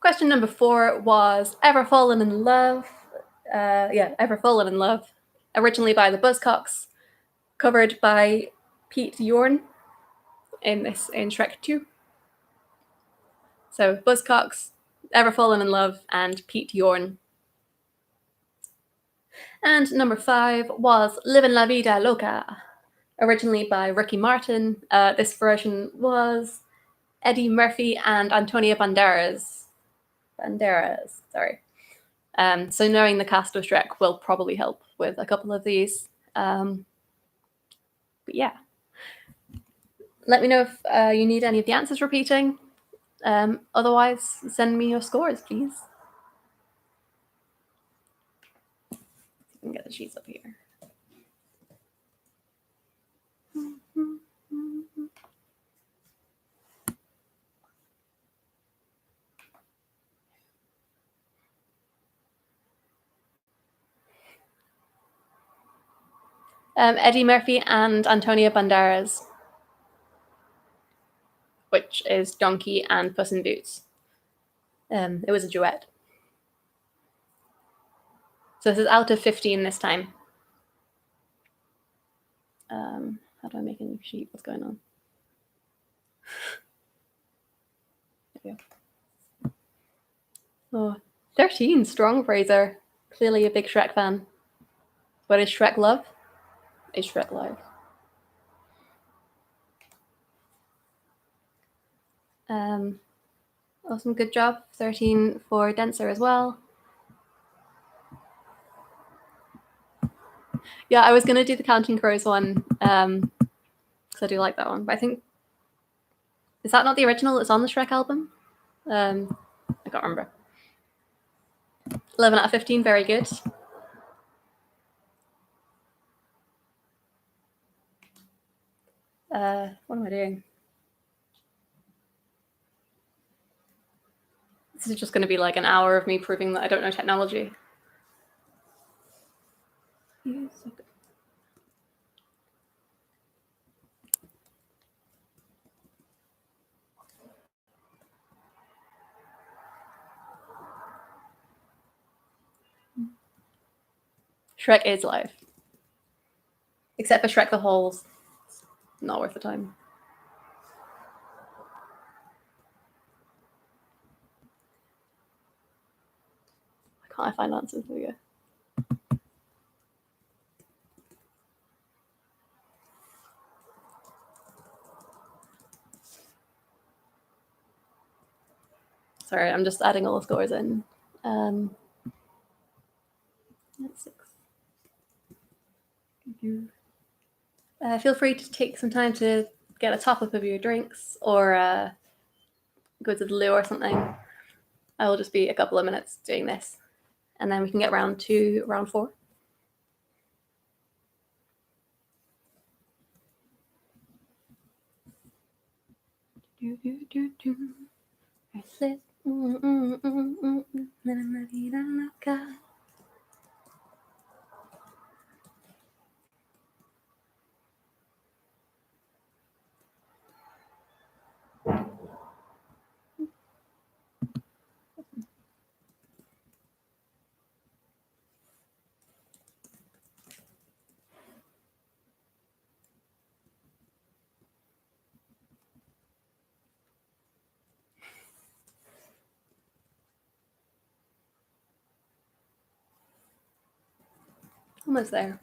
Question number 4 was Ever Fallen in Love. Ever Fallen in Love, originally by the Buzzcocks, covered by Pete Yorn in Shrek 2. So Buzzcocks, Ever Fallen in Love, and Pete Yorn. And number 5 was Livin' La Vida Loca, originally by Ricky Martin. This version was Eddie Murphy and Antonio Banderas. Sorry. So knowing the cast of Shrek will probably help with a couple of these. But yeah. Let me know if you need any of the answers repeating. Otherwise, send me your scores, please. I can get the sheets up here. Eddie Murphy and Antonio Banderas, which is Donkey and Puss in Boots. It was a duet. So this is out of 15 this time. How do I make a new sheet? What's going on? you. Oh, 13, strong Fraser. Clearly a big Shrek fan. What is Shrek love? Is Shrek live? Awesome, good job. 13 for Denser as well. Yeah, I was going to do the Counting Crows one, because I do like that one. But I think, is that not the original that's on the Shrek album? I can't remember. 11 out of 15, very good. What am I doing? This is just going to be like an hour of me proving that I don't know technology. Shrek is live. Except for Shrek the Holes. Not worth the time. Why can't I find answers? There we go. Sorry, I'm just adding all the scores in. That's 6. Feel free to take some time to get a top up of your drinks or go to the loo or something. I will just be a couple of minutes doing this, and then we can get round to round 4. Almost there.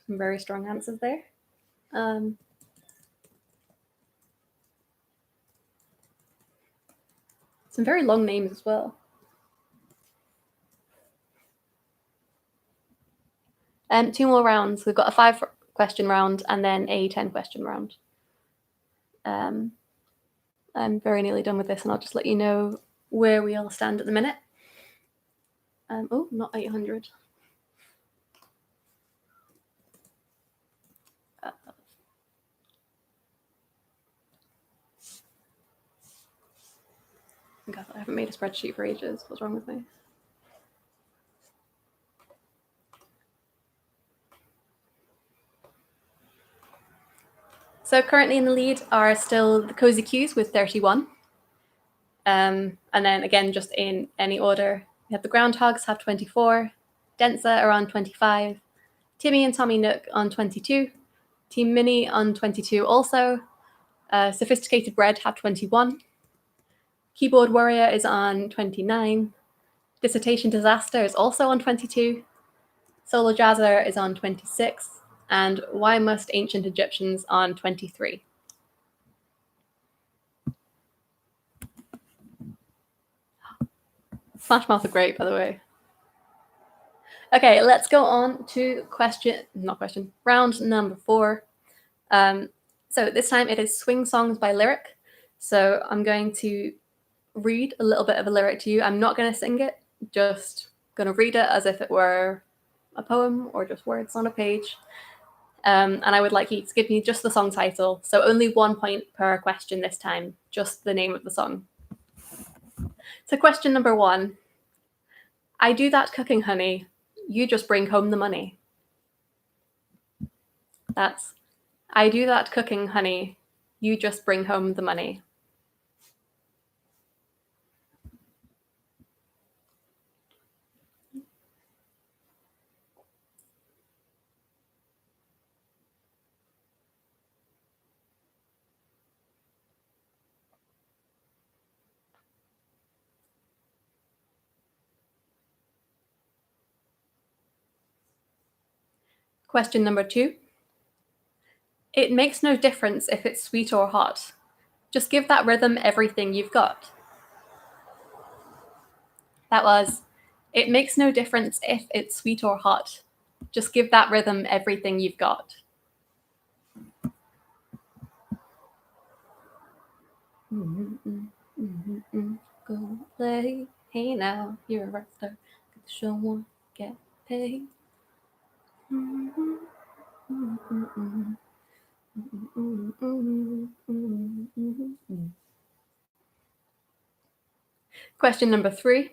Some very strong answers there. Some very long names as well. 2 more rounds. We've got a 5-question round and then a 10-question round. I'm very nearly done with this, and I'll just let you know where we all stand at the minute. Oh, not 800. God, I haven't made a spreadsheet for ages. What's wrong with me? So currently in the lead are still the Cozy Qs with 31. And then again, just in any order, we have the Groundhogs have 24, Densa are on 25, Timmy and Tommy Nook on 22, Team Mini on 22 also, Sophisticated Bread have 21, Keyboard Warrior is on 29, Dissertation Disaster is also on 22, Solo Jazzer is on 26, and Why Must Ancient Egyptians on 23. Smash Mouth are great, by the way. Okay, let's go on to round number 4. So this time it is Swing Songs by Lyric. So I'm going to read a little bit of a lyric to you. I'm not going to sing it, just going to read it as if it were a poem or just words on a page. And I would like you to give me just the song title. So only 1 point per question this time, just the name of the song. So question number 1. I do that cooking, honey. You just bring home the money. That's I do that cooking, honey. You just bring home the money. Question number 2. It makes no difference if it's sweet or hot. Just give that rhythm everything you've got. That was, it makes no difference if it's sweet or hot. Just give that rhythm everything you've got. Go play. Hey now, you're a wrestler. Get the show on, get paid. Question number 3.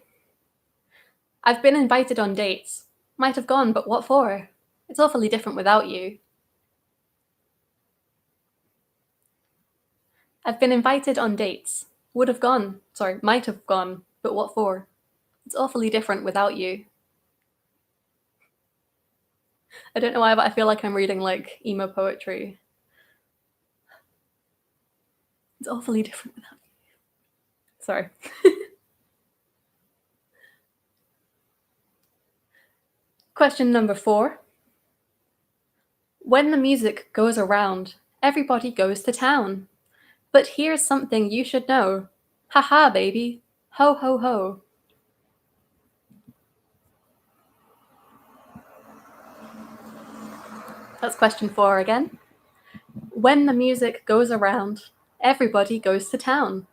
I've been invited on dates. Might have gone, but what for? It's awfully different without you. I've been invited on dates. Might have gone, but what for? It's awfully different without you. I don't know why, but I feel like I'm reading like emo poetry. It's awfully different without you. Sorry. Question number 4. When the music goes around, everybody goes to town. But here's something you should know. Ha ha, baby. Ho ho ho. That's question 4 again. When the music goes around, everybody goes to town.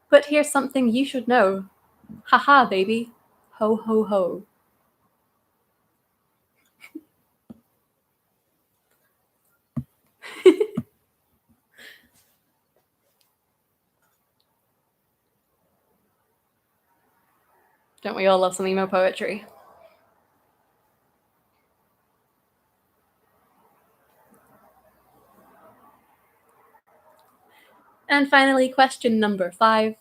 But here's something you should know. Ha ha, baby. Ho ho ho. Don't we all love some emo poetry? And finally, question number 5.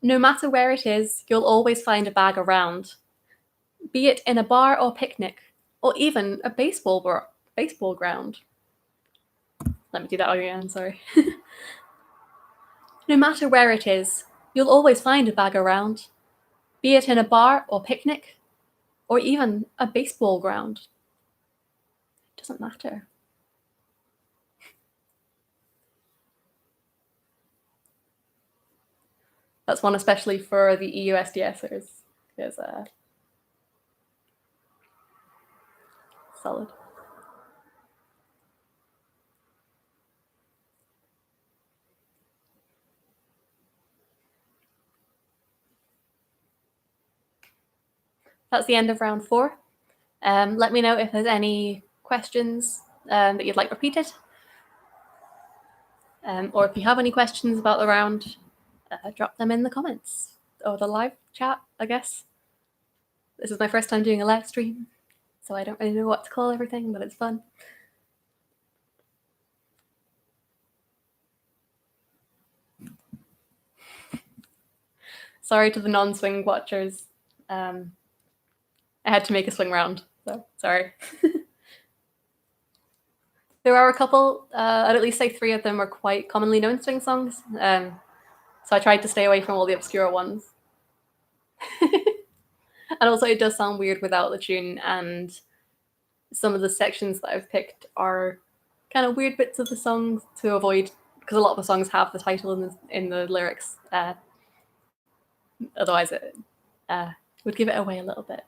No matter where it is, you'll always find a bag around. Be it in a bar or picnic, or even a baseball ground. Let me do that again, sorry. No matter where it is, you'll always find a bag around. Be it in a bar or picnic, or even a baseball ground. It doesn't matter. That's one especially for the EUSDSers. Is solid. That's the end of round 4. Let me know if there's any questions that you'd like repeated. Or if you have any questions about the round, drop them in the comments or the live chat, I guess. This is my first time doing a live stream, so I don't really know what to call everything, but it's fun. Sorry to the non-swing watchers. I had to make a swing round, so sorry. There are a couple, I'd at least say 3 of them are quite commonly known swing songs, so I tried to stay away from all the obscure ones. And also it does sound weird without the tune, and some of the sections that I've picked are kind of weird bits of the song to avoid, because a lot of the songs have the title in the lyrics. Otherwise it would give it away a little bit.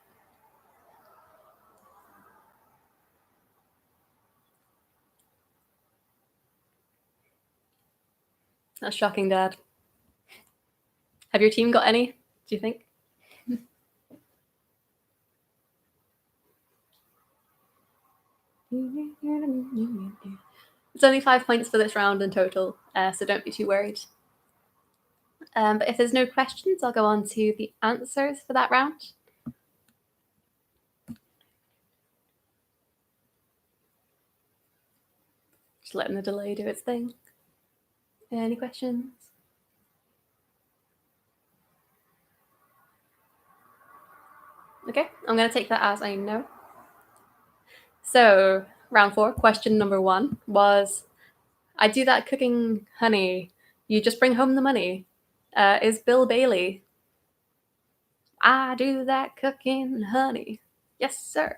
That's shocking, Dad. Have your team got any, do you think? It's only 5 points for this round in total, so don't be too worried. But if there's no questions, I'll go on to the answers for that round. Just Just letting the delay do its thing. Any questions? Okay, I'm going to take that as a no. So, round 4, question number 1 was, I do that cooking, honey. You just bring home the money. Is Bill Bailey. I do that cooking, honey. Yes, sir.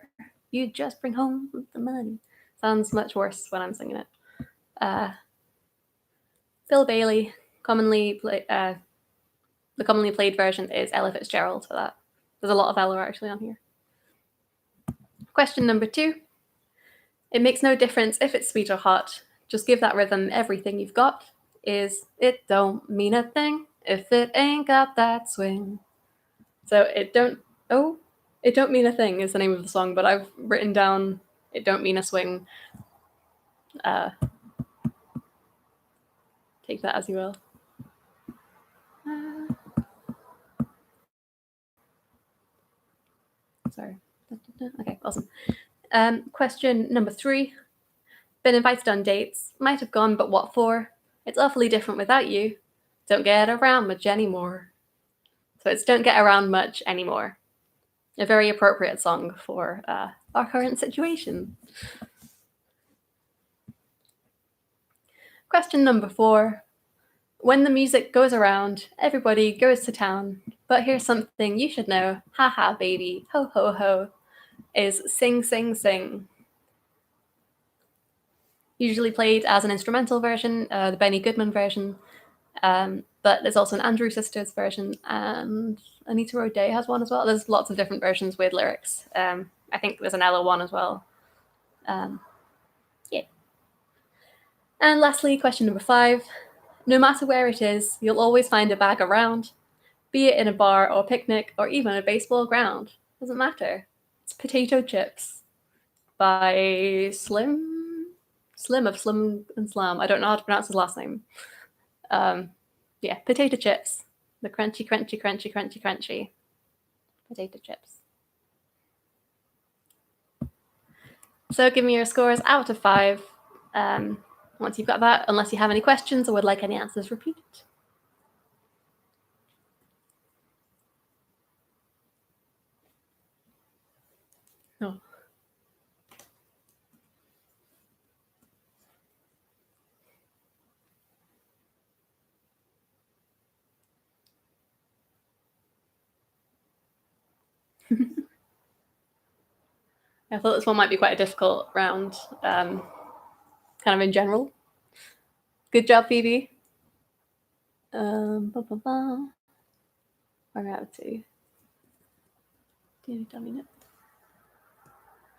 You just bring home the money. Sounds much worse when I'm singing it. Bill Bailey, the commonly played version is Ella Fitzgerald for that. There's a lot of Ella actually on here. Question number 2. It makes no difference if it's sweet or hot. Just give that rhythm everything you've got. Is it don't mean a thing if it ain't got that swing. So it don't mean a thing is the name of the song, but I've written down it don't mean a swing. Take that as you will. Sorry. Okay, awesome. Question number 3. Been invited on dates. Might have gone, but what for? It's awfully different without you. Don't get around much anymore. So it's Don't Get Around Much Anymore. A very appropriate song for our current situation. Question number 4. When the music goes around, everybody goes to town. But here's something you should know. Ha ha, baby, ho ho ho, is Sing Sing Sing. Usually played as an instrumental version, the Benny Goodman version. But there's also an Andrew Sisters version, and Anita O'Day has one as well. There's lots of different versions with lyrics. I think there's an Ella one as well. Yeah. And lastly, question number 5. No matter where it is, you'll always find a bag around, be it in a bar or picnic or even a baseball ground. Doesn't matter. It's Potato Chips by Slim of Slim and Slam. I don't know how to pronounce his last name. Yeah, potato chips. The crunchy, crunchy, crunchy, crunchy, crunchy potato chips. So give me your scores out of 5. Once you've got that, unless you have any questions or would like any answers repeated. No. I thought this one might be quite a difficult round, kind of in general. Good job, Phoebe. Where am I up to?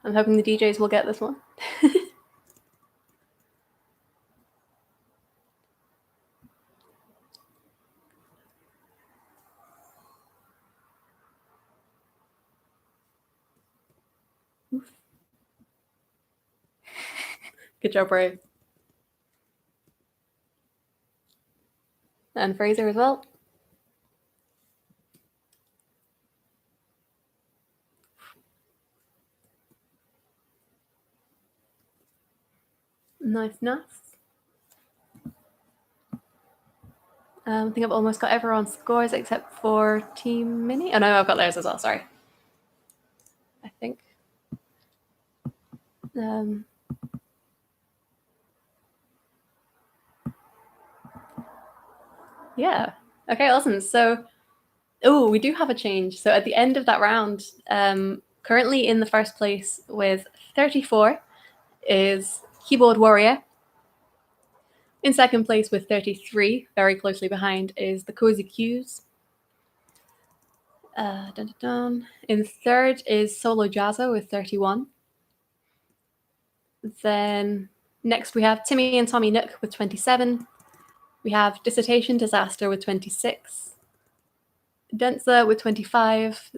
I'm hoping the DJs will get this one. Good job, Ray. And Fraser as well. Nice. I think I've almost got everyone's scores except for Team Mini. Oh no, I've got theirs as well, sorry. I think. Yeah. Okay, awesome. So, we do have a change. So at the end of that round, currently in the first place with 34 is Keyboard Warrior. In second place with 33, very closely behind, is the Cozy Cues. In third is Solo Jazzo with 31. Then next we have Timmy and Tommy Nook with 27. We have Dissertation Disaster with 26. Denza with 25.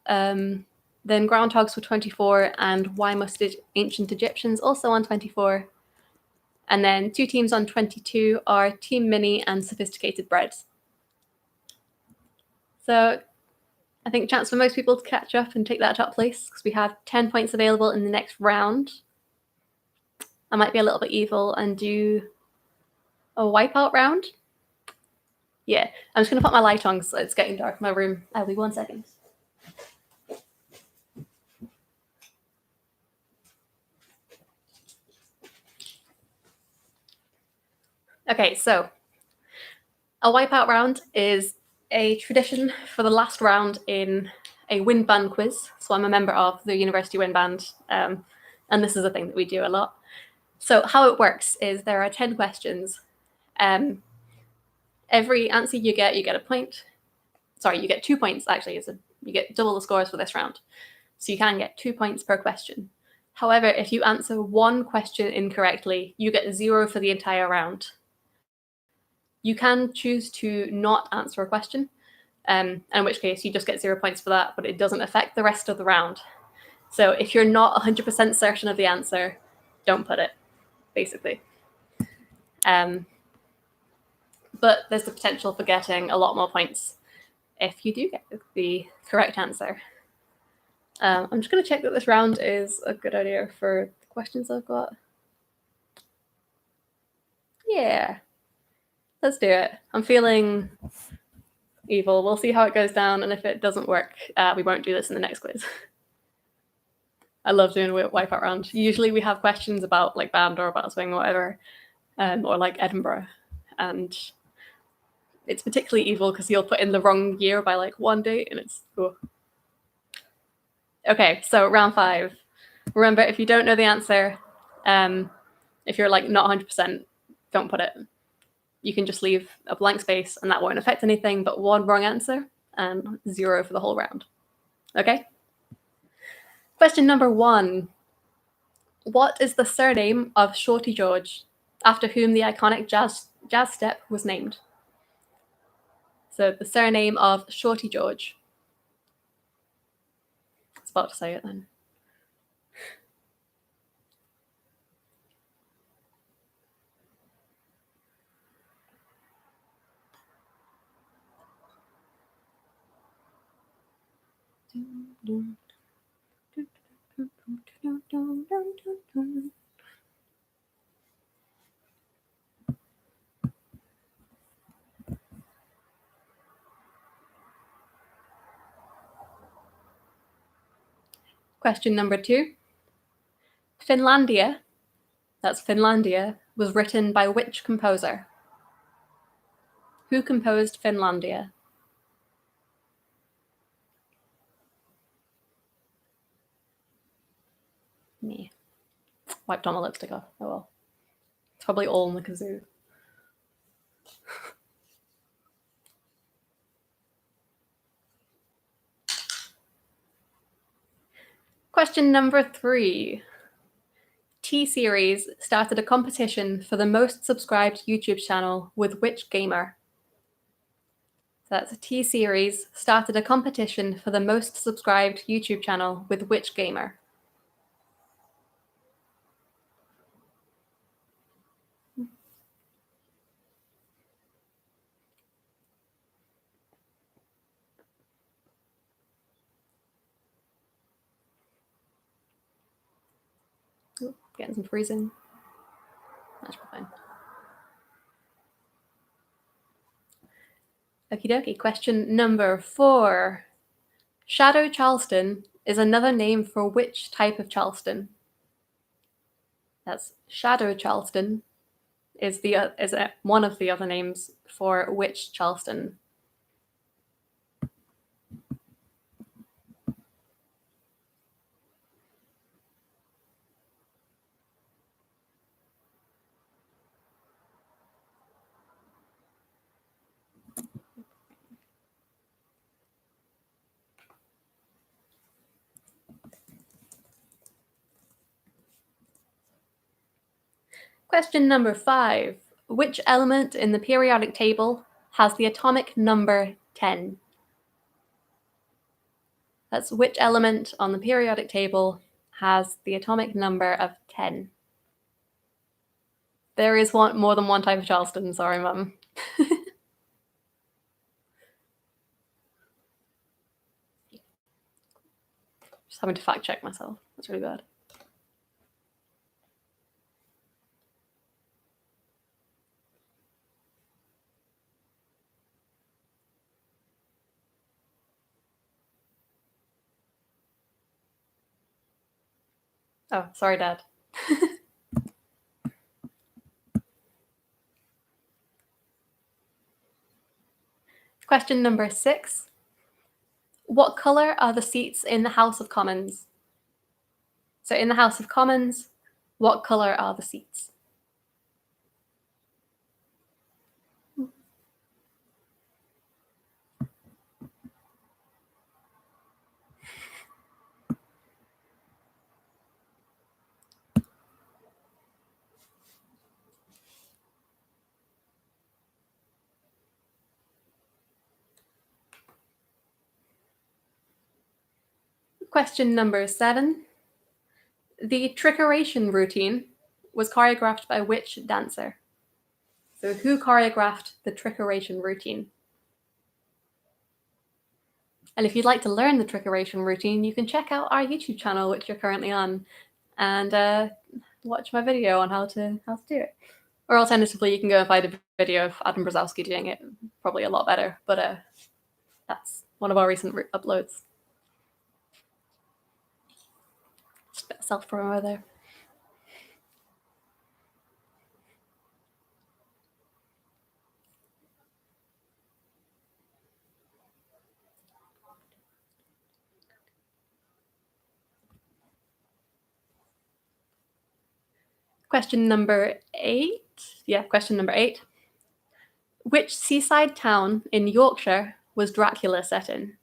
Then Groundhogs with 24. And Why Must Ancient Egyptians also on 24. And then 2 teams on 22 are Team Mini and Sophisticated Bread. So I think chance for most people to catch up and take that top place because we have 10 points available in the next round. I might be a little bit evil and do a wipeout round. Yeah, I'm just going to put my light on because it's getting dark in my room. I'll be 1 second. Okay, so a wipeout round is a tradition for the last round in a wind band quiz. So I'm a member of the University Wind Band, and this is a thing that we do a lot. So how it works is there are 10 questions. Every answer you get a point. Sorry, you get 2 points, actually. You get double the scores for this round. So you can get 2 points per question. However, if you answer one question incorrectly, you get 0 for the entire round. You can choose to not answer a question, in which case you just get 0 points for that, but it doesn't affect the rest of the round. So if you're not 100% certain of the answer, don't put it, basically. But there's the potential for getting a lot more points if you do get the correct answer. I'm just going to check that this round is a good idea for the questions I've got. Yeah, let's do it. I'm feeling evil. We'll see how it goes down, and if it doesn't work, we won't do this in the next quiz. I love doing a wipeout round. Usually we have questions about like band or about swing or whatever, or like Edinburgh, and it's particularly evil because you'll put in the wrong year by like 1 date, and it's cool. Okay, so round 5. Remember, if you don't know the answer, if you're like not 100%, don't put it. You can just leave a blank space and that won't affect anything, but one wrong answer and 0 for the whole round. Okay? Question number 1. What is the surname of Shorty George, after whom the iconic jazz step was named? So the surname of Shorty George. I was about to say it then. Question number 2. Finlandia, that's Finlandia, was written by which composer? Who composed Finlandia? Me. Wiped all my lipstick off. Oh well. It's probably all in the kazoo. Question number 3. T-Series started a competition for the most subscribed YouTube channel with which gamer? So that's T-Series started a competition for the most subscribed YouTube channel with which gamer? Ooh, getting some freezing. That should be fine. Okie dokie. Question number 4. Shadow Charleston is another name for which type of Charleston? That's Shadow Charleston is one of the other names for which Charleston? Question number 5. Which element in the periodic table has the atomic number 10? That's which element on the periodic table has the atomic number of 10? There is more than one type of Charleston, sorry, Mum. Just having to fact check myself. That's really bad. Oh, sorry, Dad. Question number 6. What colour are the seats in the House of Commons? So in the House of Commons, what colour are the seats? Question number 7. The trickeration routine was choreographed by which dancer? So who choreographed the trickeration routine? And if you'd like to learn the trickeration routine, you can check out our YouTube channel, which you're currently on, and watch my video on how to do it. Or alternatively, you can go and find a video of Adam Brzezowski doing it, probably a lot better, but that's one of our recent uploads. Just a bit of self-promo there. Question number 8. Yeah, question number 8. Which seaside town in Yorkshire was Dracula set in?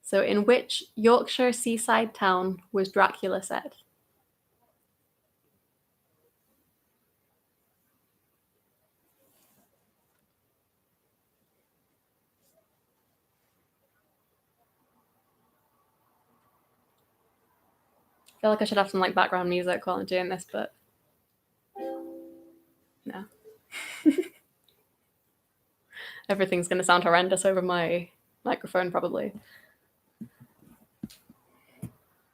So in which Yorkshire seaside town was Dracula set? I feel like I should have some like background music while I'm doing this, but no. Everything's going to sound horrendous over my microphone, probably.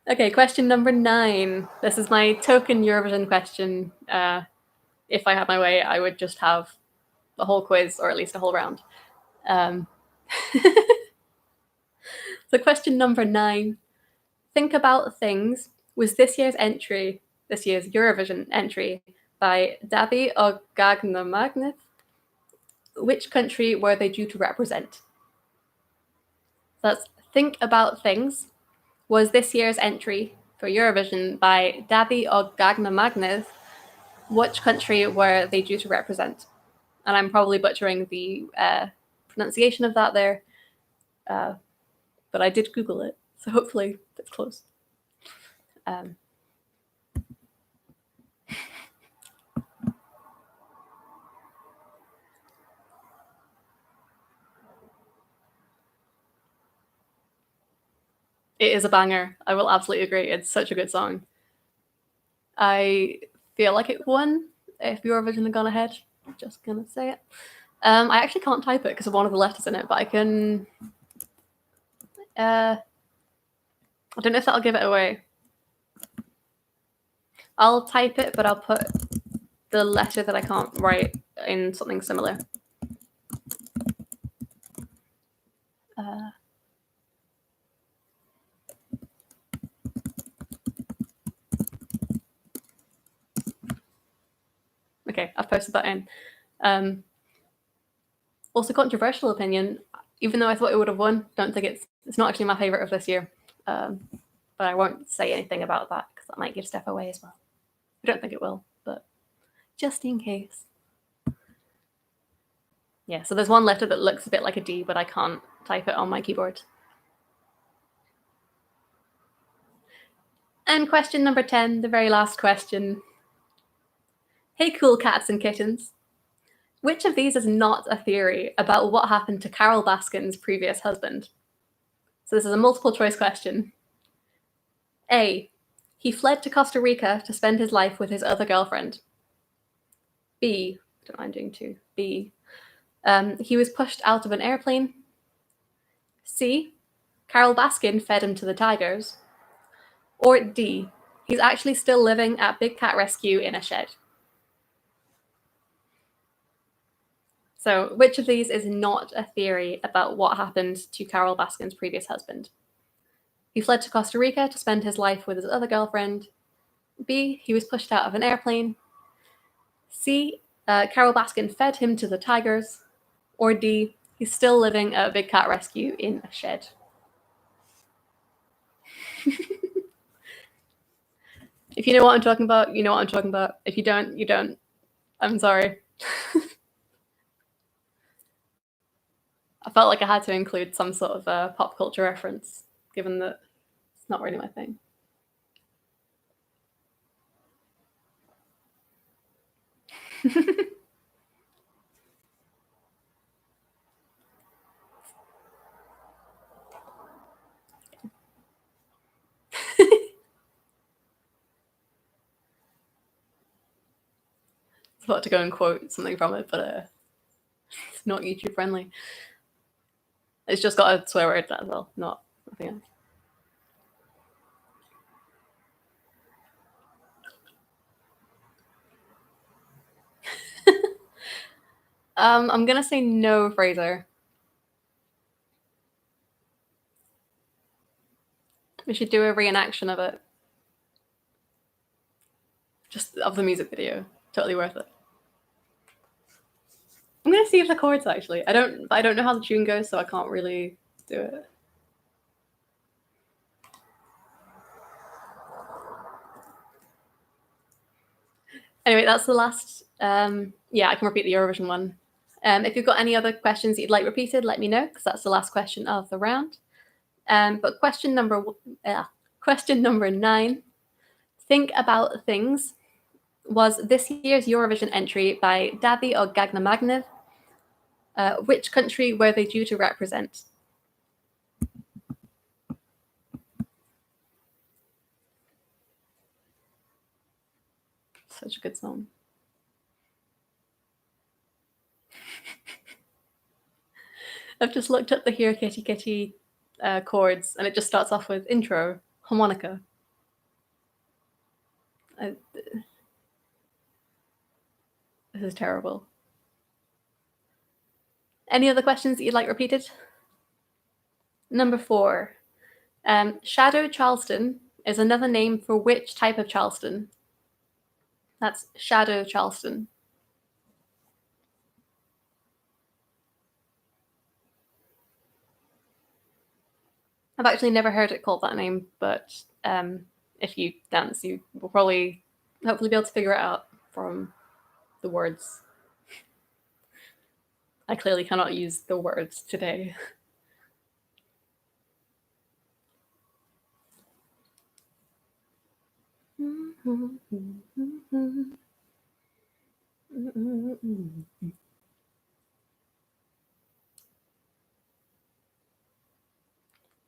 Okay, question number 9. This is my token Eurovision question. If I had my way, I would just have the whole quiz, or at least a whole round. So question number 9. Think About Things was this year's Eurovision entry by Dabi Ogagnamagnith. Which country were they due to represent? That's Think About Things was this year's entry for Eurovision by Dabi Ogagnamagnith. Which country were they due to represent? And I'm probably butchering the pronunciation of that there, but I did Google it, so hopefully it's close. It is a banger. I will absolutely agree. It's such a good song. I feel like it won if Eurovision had gone ahead. Just gonna say it. I actually can't type it because of one of the letters in it, but I can. I don't know if that'll give it away. I'll type it, but I'll put the letter that I can't write in something similar. Okay, I've posted that in. Also, controversial opinion. Even though I thought it would have won, don't think it's not actually my favorite of this year. But I won't say anything about that because that might give stuff away as well. I don't think it will, but just in case. Yeah, so there's one letter that looks a bit like a D, but I can't type it on my keyboard. And question number 10, the very last question. Hey, cool cats and kittens. Which of these is not a theory about what happened to Carol Baskin's previous husband? So this is a multiple choice question. A. He fled to Costa Rica to spend his life with his other girlfriend. B. Don't mind doing 2. B. He was pushed out of an airplane. C. Carol Baskin fed him to the tigers. Or D. He's actually still living at Big Cat Rescue in a shed. So which of these is not a theory about what happened to Carol Baskin's previous husband? He fled to Costa Rica to spend his life with his other girlfriend. B, he was pushed out of an airplane. C, Carol Baskin fed him to the tigers. Or D, he's still living at a big cat rescue in a shed. If you know what I'm talking about, you know what I'm talking about. If you don't, you don't. I'm sorry. I felt like I had to include some sort of pop culture reference, given that it's not really my thing. I was about to go and quote something from it, but it's not YouTube friendly. It's just got a swear word as well, not nothing else. I'm gonna say no, Fraser. We should do a reenaction of it. Just of the music video. Totally worth it. I'm gonna see if the chords actually. I don't know how the tune goes, so I can't really do it. Anyway, that's the last. Yeah, I can repeat the Eurovision one. If you've got any other questions that you'd like repeated, let me know, because that's the last question of the round. But question number 9. Think About Things was this year's Eurovision entry by Davi or Gagnamagnev. Which country were they due to represent? Such a good song. I've just looked up the Here Kitty Kitty chords, and it just starts off with intro, harmonica. This is terrible. Any other questions that you'd like repeated? Number 4. Shadow Charleston is another name for which type of Charleston? That's Shadow Charleston. I've actually never heard it called that name, but if you dance, you will probably, hopefully, be able to figure it out from the words. I clearly cannot use the words today.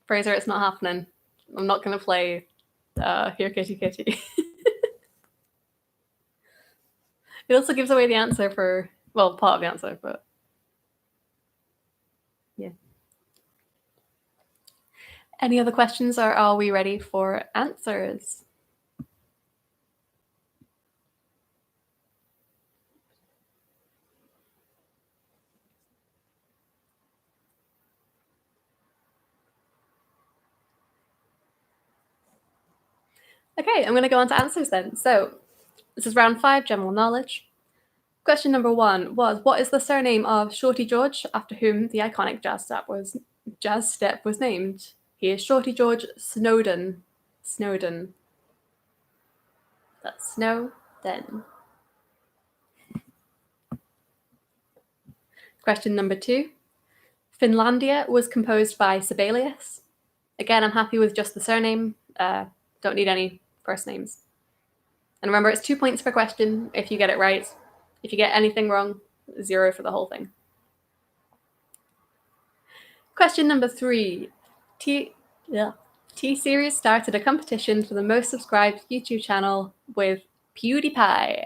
Fraser, it's not happening. I'm not going to play Here Kitty Kitty. It also gives away the answer for, well, part of the answer, but yeah. Any other questions, or are we ready for answers? Okay, I'm going to go on to answers then. So this is round 5, general knowledge. Question number 1 was, what is the surname of Shorty George, after whom the iconic jazz step was named? He is Shorty George Snowden. Snowden. That's Snowden. Question number 2. Finlandia was composed by Sibelius. Again, I'm happy with just the surname. Don't need any first names. And remember, it's 2 points per question if you get it right. If you get anything wrong, 0 for the whole thing. Question number 3. T-Series started a competition for the most subscribed YouTube channel with PewDiePie.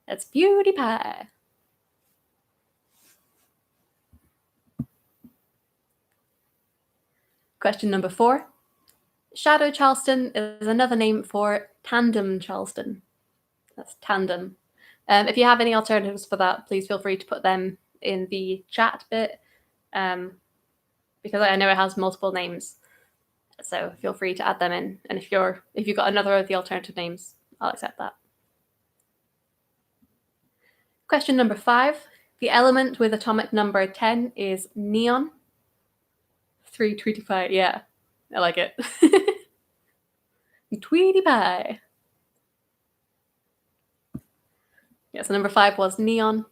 That's PewDiePie. Question number 4. Shadow Charleston is another name for Tandem Charleston. That's tandem. If you have any alternatives for that, please feel free to put them in the chat bit, because I know it has multiple names. So feel free to add them in. And if you've got another of the alternative names, I'll accept that. Question number 5. The element with atomic number 10 is neon. 325, yeah. I like it. Tweety pie. Yeah, so number 5 was neon.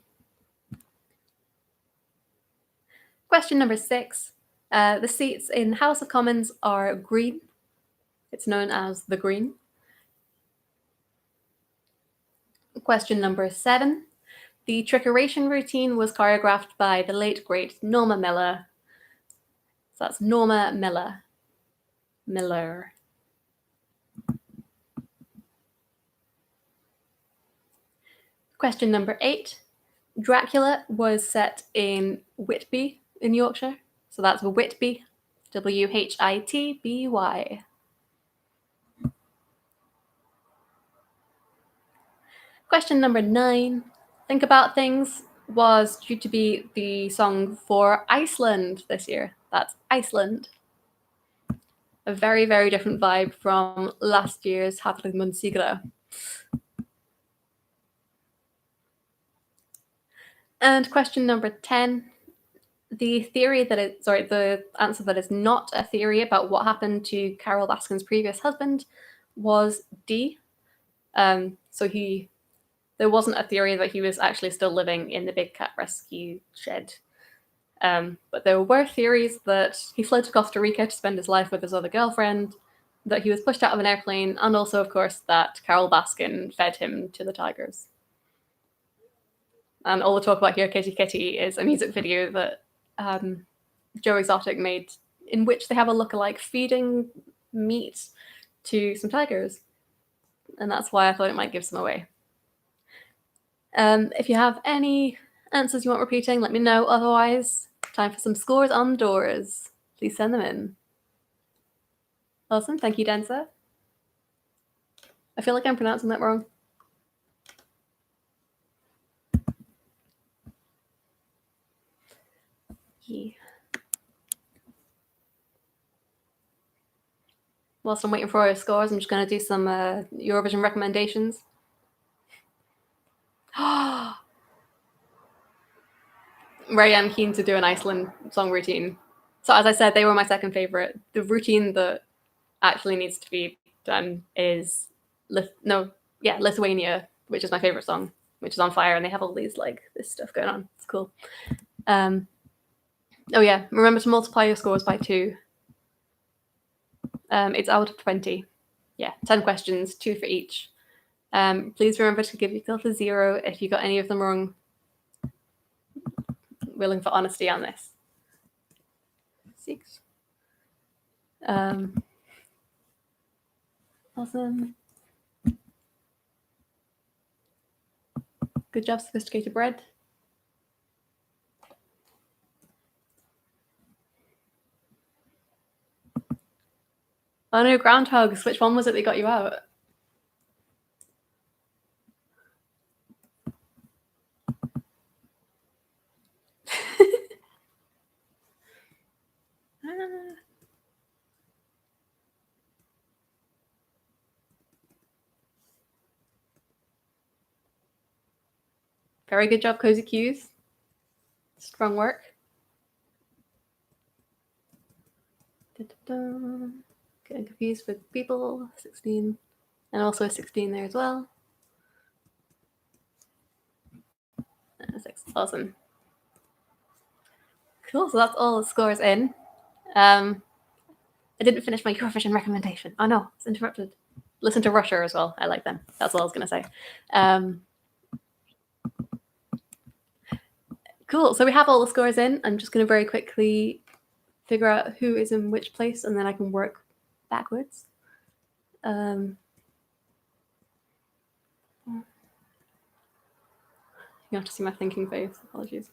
Question number 6. The seats in the House of Commons are green. It's known as the Green. Question number 7. The trickeration routine was choreographed by the late, great Norma Miller. So that's Norma Miller. Miller. Question number 8. Dracula was set in Whitby in Yorkshire. So that's Whitby. Whitby. Question number 9. Think About Things was due to be the song for Iceland this year. That's Iceland. A very, very different vibe from last year's Hafling Munsigra. And question number 10. The answer that is not a theory about what happened to Carol Baskin's previous husband was D. There wasn't a theory that he was actually still living in the Big Cat Rescue shed. But there were theories that he fled to Costa Rica to spend his life with his other girlfriend, that he was pushed out of an airplane, and also, of course, that Carol Baskin fed him to the tigers. And all the talk about Here Kitty Kitty is a music video that Joe Exotic made, in which they have a lookalike feeding meat to some tigers. And that's why I thought it might give some away. If you have any answers you want repeating, let me know. Otherwise, time for some scores on the doors. Please send them in. Awesome. Thank you, Densa. I feel like I'm pronouncing that wrong. Yeah. Whilst I'm waiting for our scores, I'm just going to do some Eurovision recommendations. Ray, I'm keen to do an Iceland song routine. So as I said, they were my second favorite. The routine that actually needs to be done is Lithuania, which is my favorite song, which is on fire, and they have all these this stuff going on. It's cool. Oh yeah, remember to multiply your scores by 2. It's out of 20. Yeah, 10 questions, 2 for each. Please remember to give yourself a 0 if you got any of them wrong. Willing for honesty on this. 6. Awesome. Good job, Sophisticated Bread. Oh no, groundhogs. Which one was it that got you out? Very good job, Cozy Cues. Strong work. Getting confused with people. 16. And also a 16 there as well. 6. Awesome. Cool, so that's all the scores in. I didn't finish my Eurovision recommendation. Oh no, it's interrupted. Listen to Russia as well. I like them. That's all I was going to say. Cool, so we have all the scores in. I'm just going to very quickly figure out who is in which place, and then I can work backwards. You have to see my thinking face. Apologies.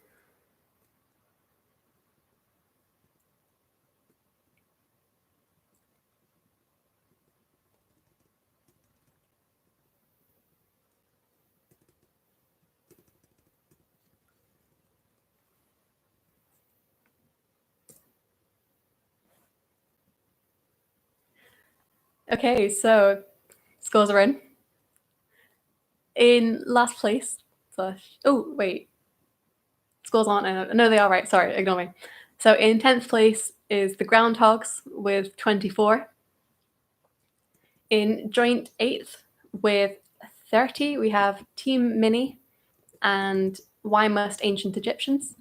Okay, so scores are in. In last place, oh wait, scores aren't in. No, they are right. Sorry, ignore me. So in 10th place is the Groundhogs with 24. In joint 8th with 30, we have Team Mini and Why Must Ancient Egyptians.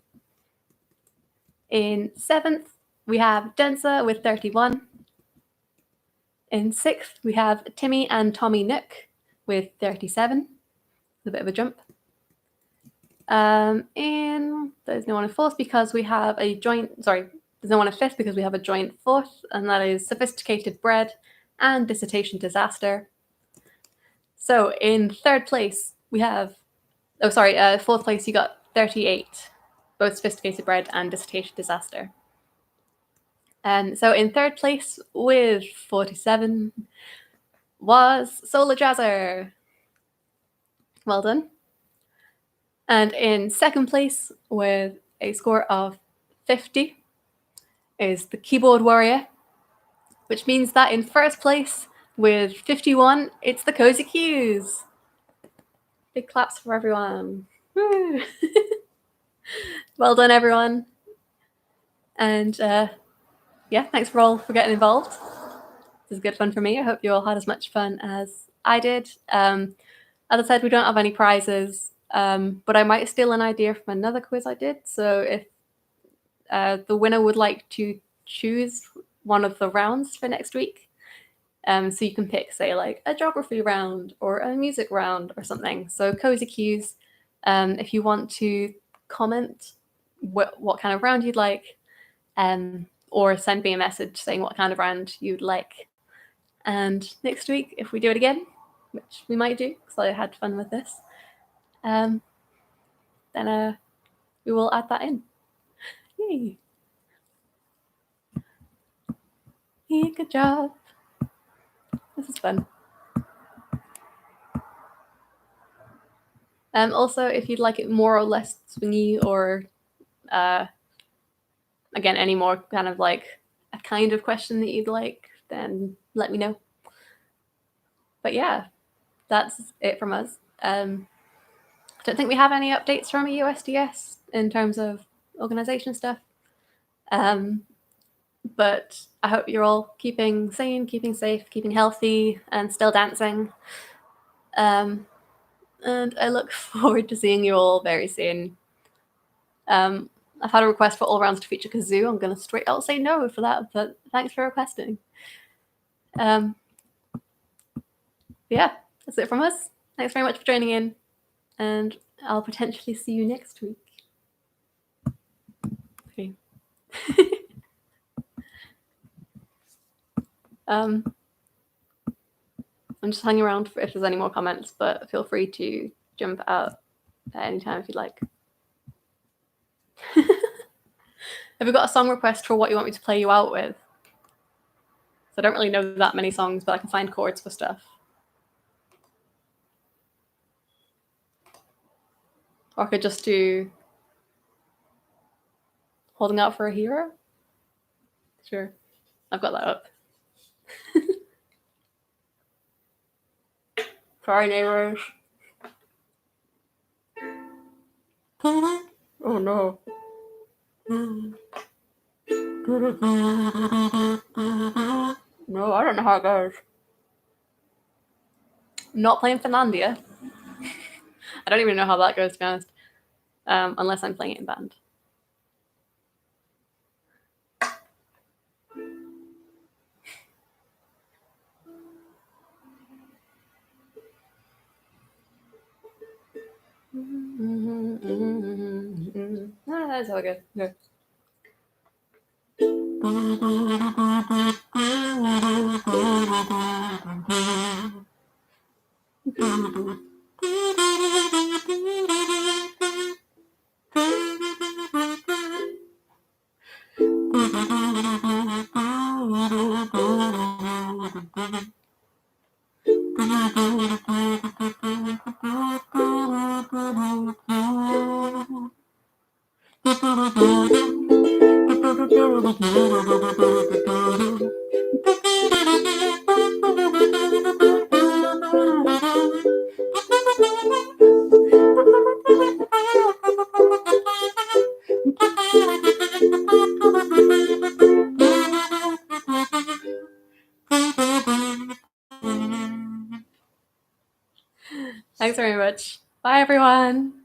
In 7th, we have Densa with 31. In 6th, we have Timmy and Tommy Nook with 37. A bit of a jump. And there's no one in 4th because we have a joint, sorry, there's no one in 5th because we have a joint 4th, and that is Sophisticated Bread and Dissertation Disaster. So in 3rd place, we have, 4th place, you got 38, both Sophisticated Bread and Dissertation Disaster. So in 3rd place with 47 was Solar Jazzer. Well done. And in 2nd place with a score of 50 is the Keyboard Warrior, which means that in 1st place with 51, it's the Cozy Cues. Big claps for everyone. Woo. Well done, everyone. And yeah, thanks for getting involved. This is good fun for me. I hope you all had as much fun as I did. As I said, we don't have any prizes, but I might steal an idea from another quiz I did. So if the winner would like to choose one of the rounds for next week, so you can pick, say, like a geography round or a music round or something. So Cozy Cues, if you want to comment what kind of round you'd like, or send me a message saying what kind of round you'd like. And next week, if we do it again, which we might do because I had fun with this, then we will add that in. Yay! Yeah, good job. This is fun. Also, if you'd like it more or less swingy, or again, any more kind of like a kind of question that you'd like, then let me know. But yeah, that's it from us. I don't think we have any updates from EUSDS in terms of organization stuff. But I hope you're all keeping sane, keeping safe, keeping healthy, and still dancing. And I look forward to seeing you all very soon. I've had a request for all rounds to feature kazoo. I'm going to straight out say no for that, but thanks for requesting. Yeah, that's it from us. Thanks very much for joining in, and I'll potentially see you next week. Okay. I'm just hanging around for if there's any more comments, but feel free to jump out at any time if you'd like. Have you got a song request for what you want me to play you out with? So I don't really know that many songs, but I can find chords for stuff. Or I could just do Holding Out for a Hero. Sure, I've got that up. Sorry, neighbors. Oh no. No, I don't know how it goes. I'm not playing Finlandia. I don't even know how that goes, to be honest. Unless I'm playing it in band. That's how it goes. Okay. Thanks very much. Bye, everyone.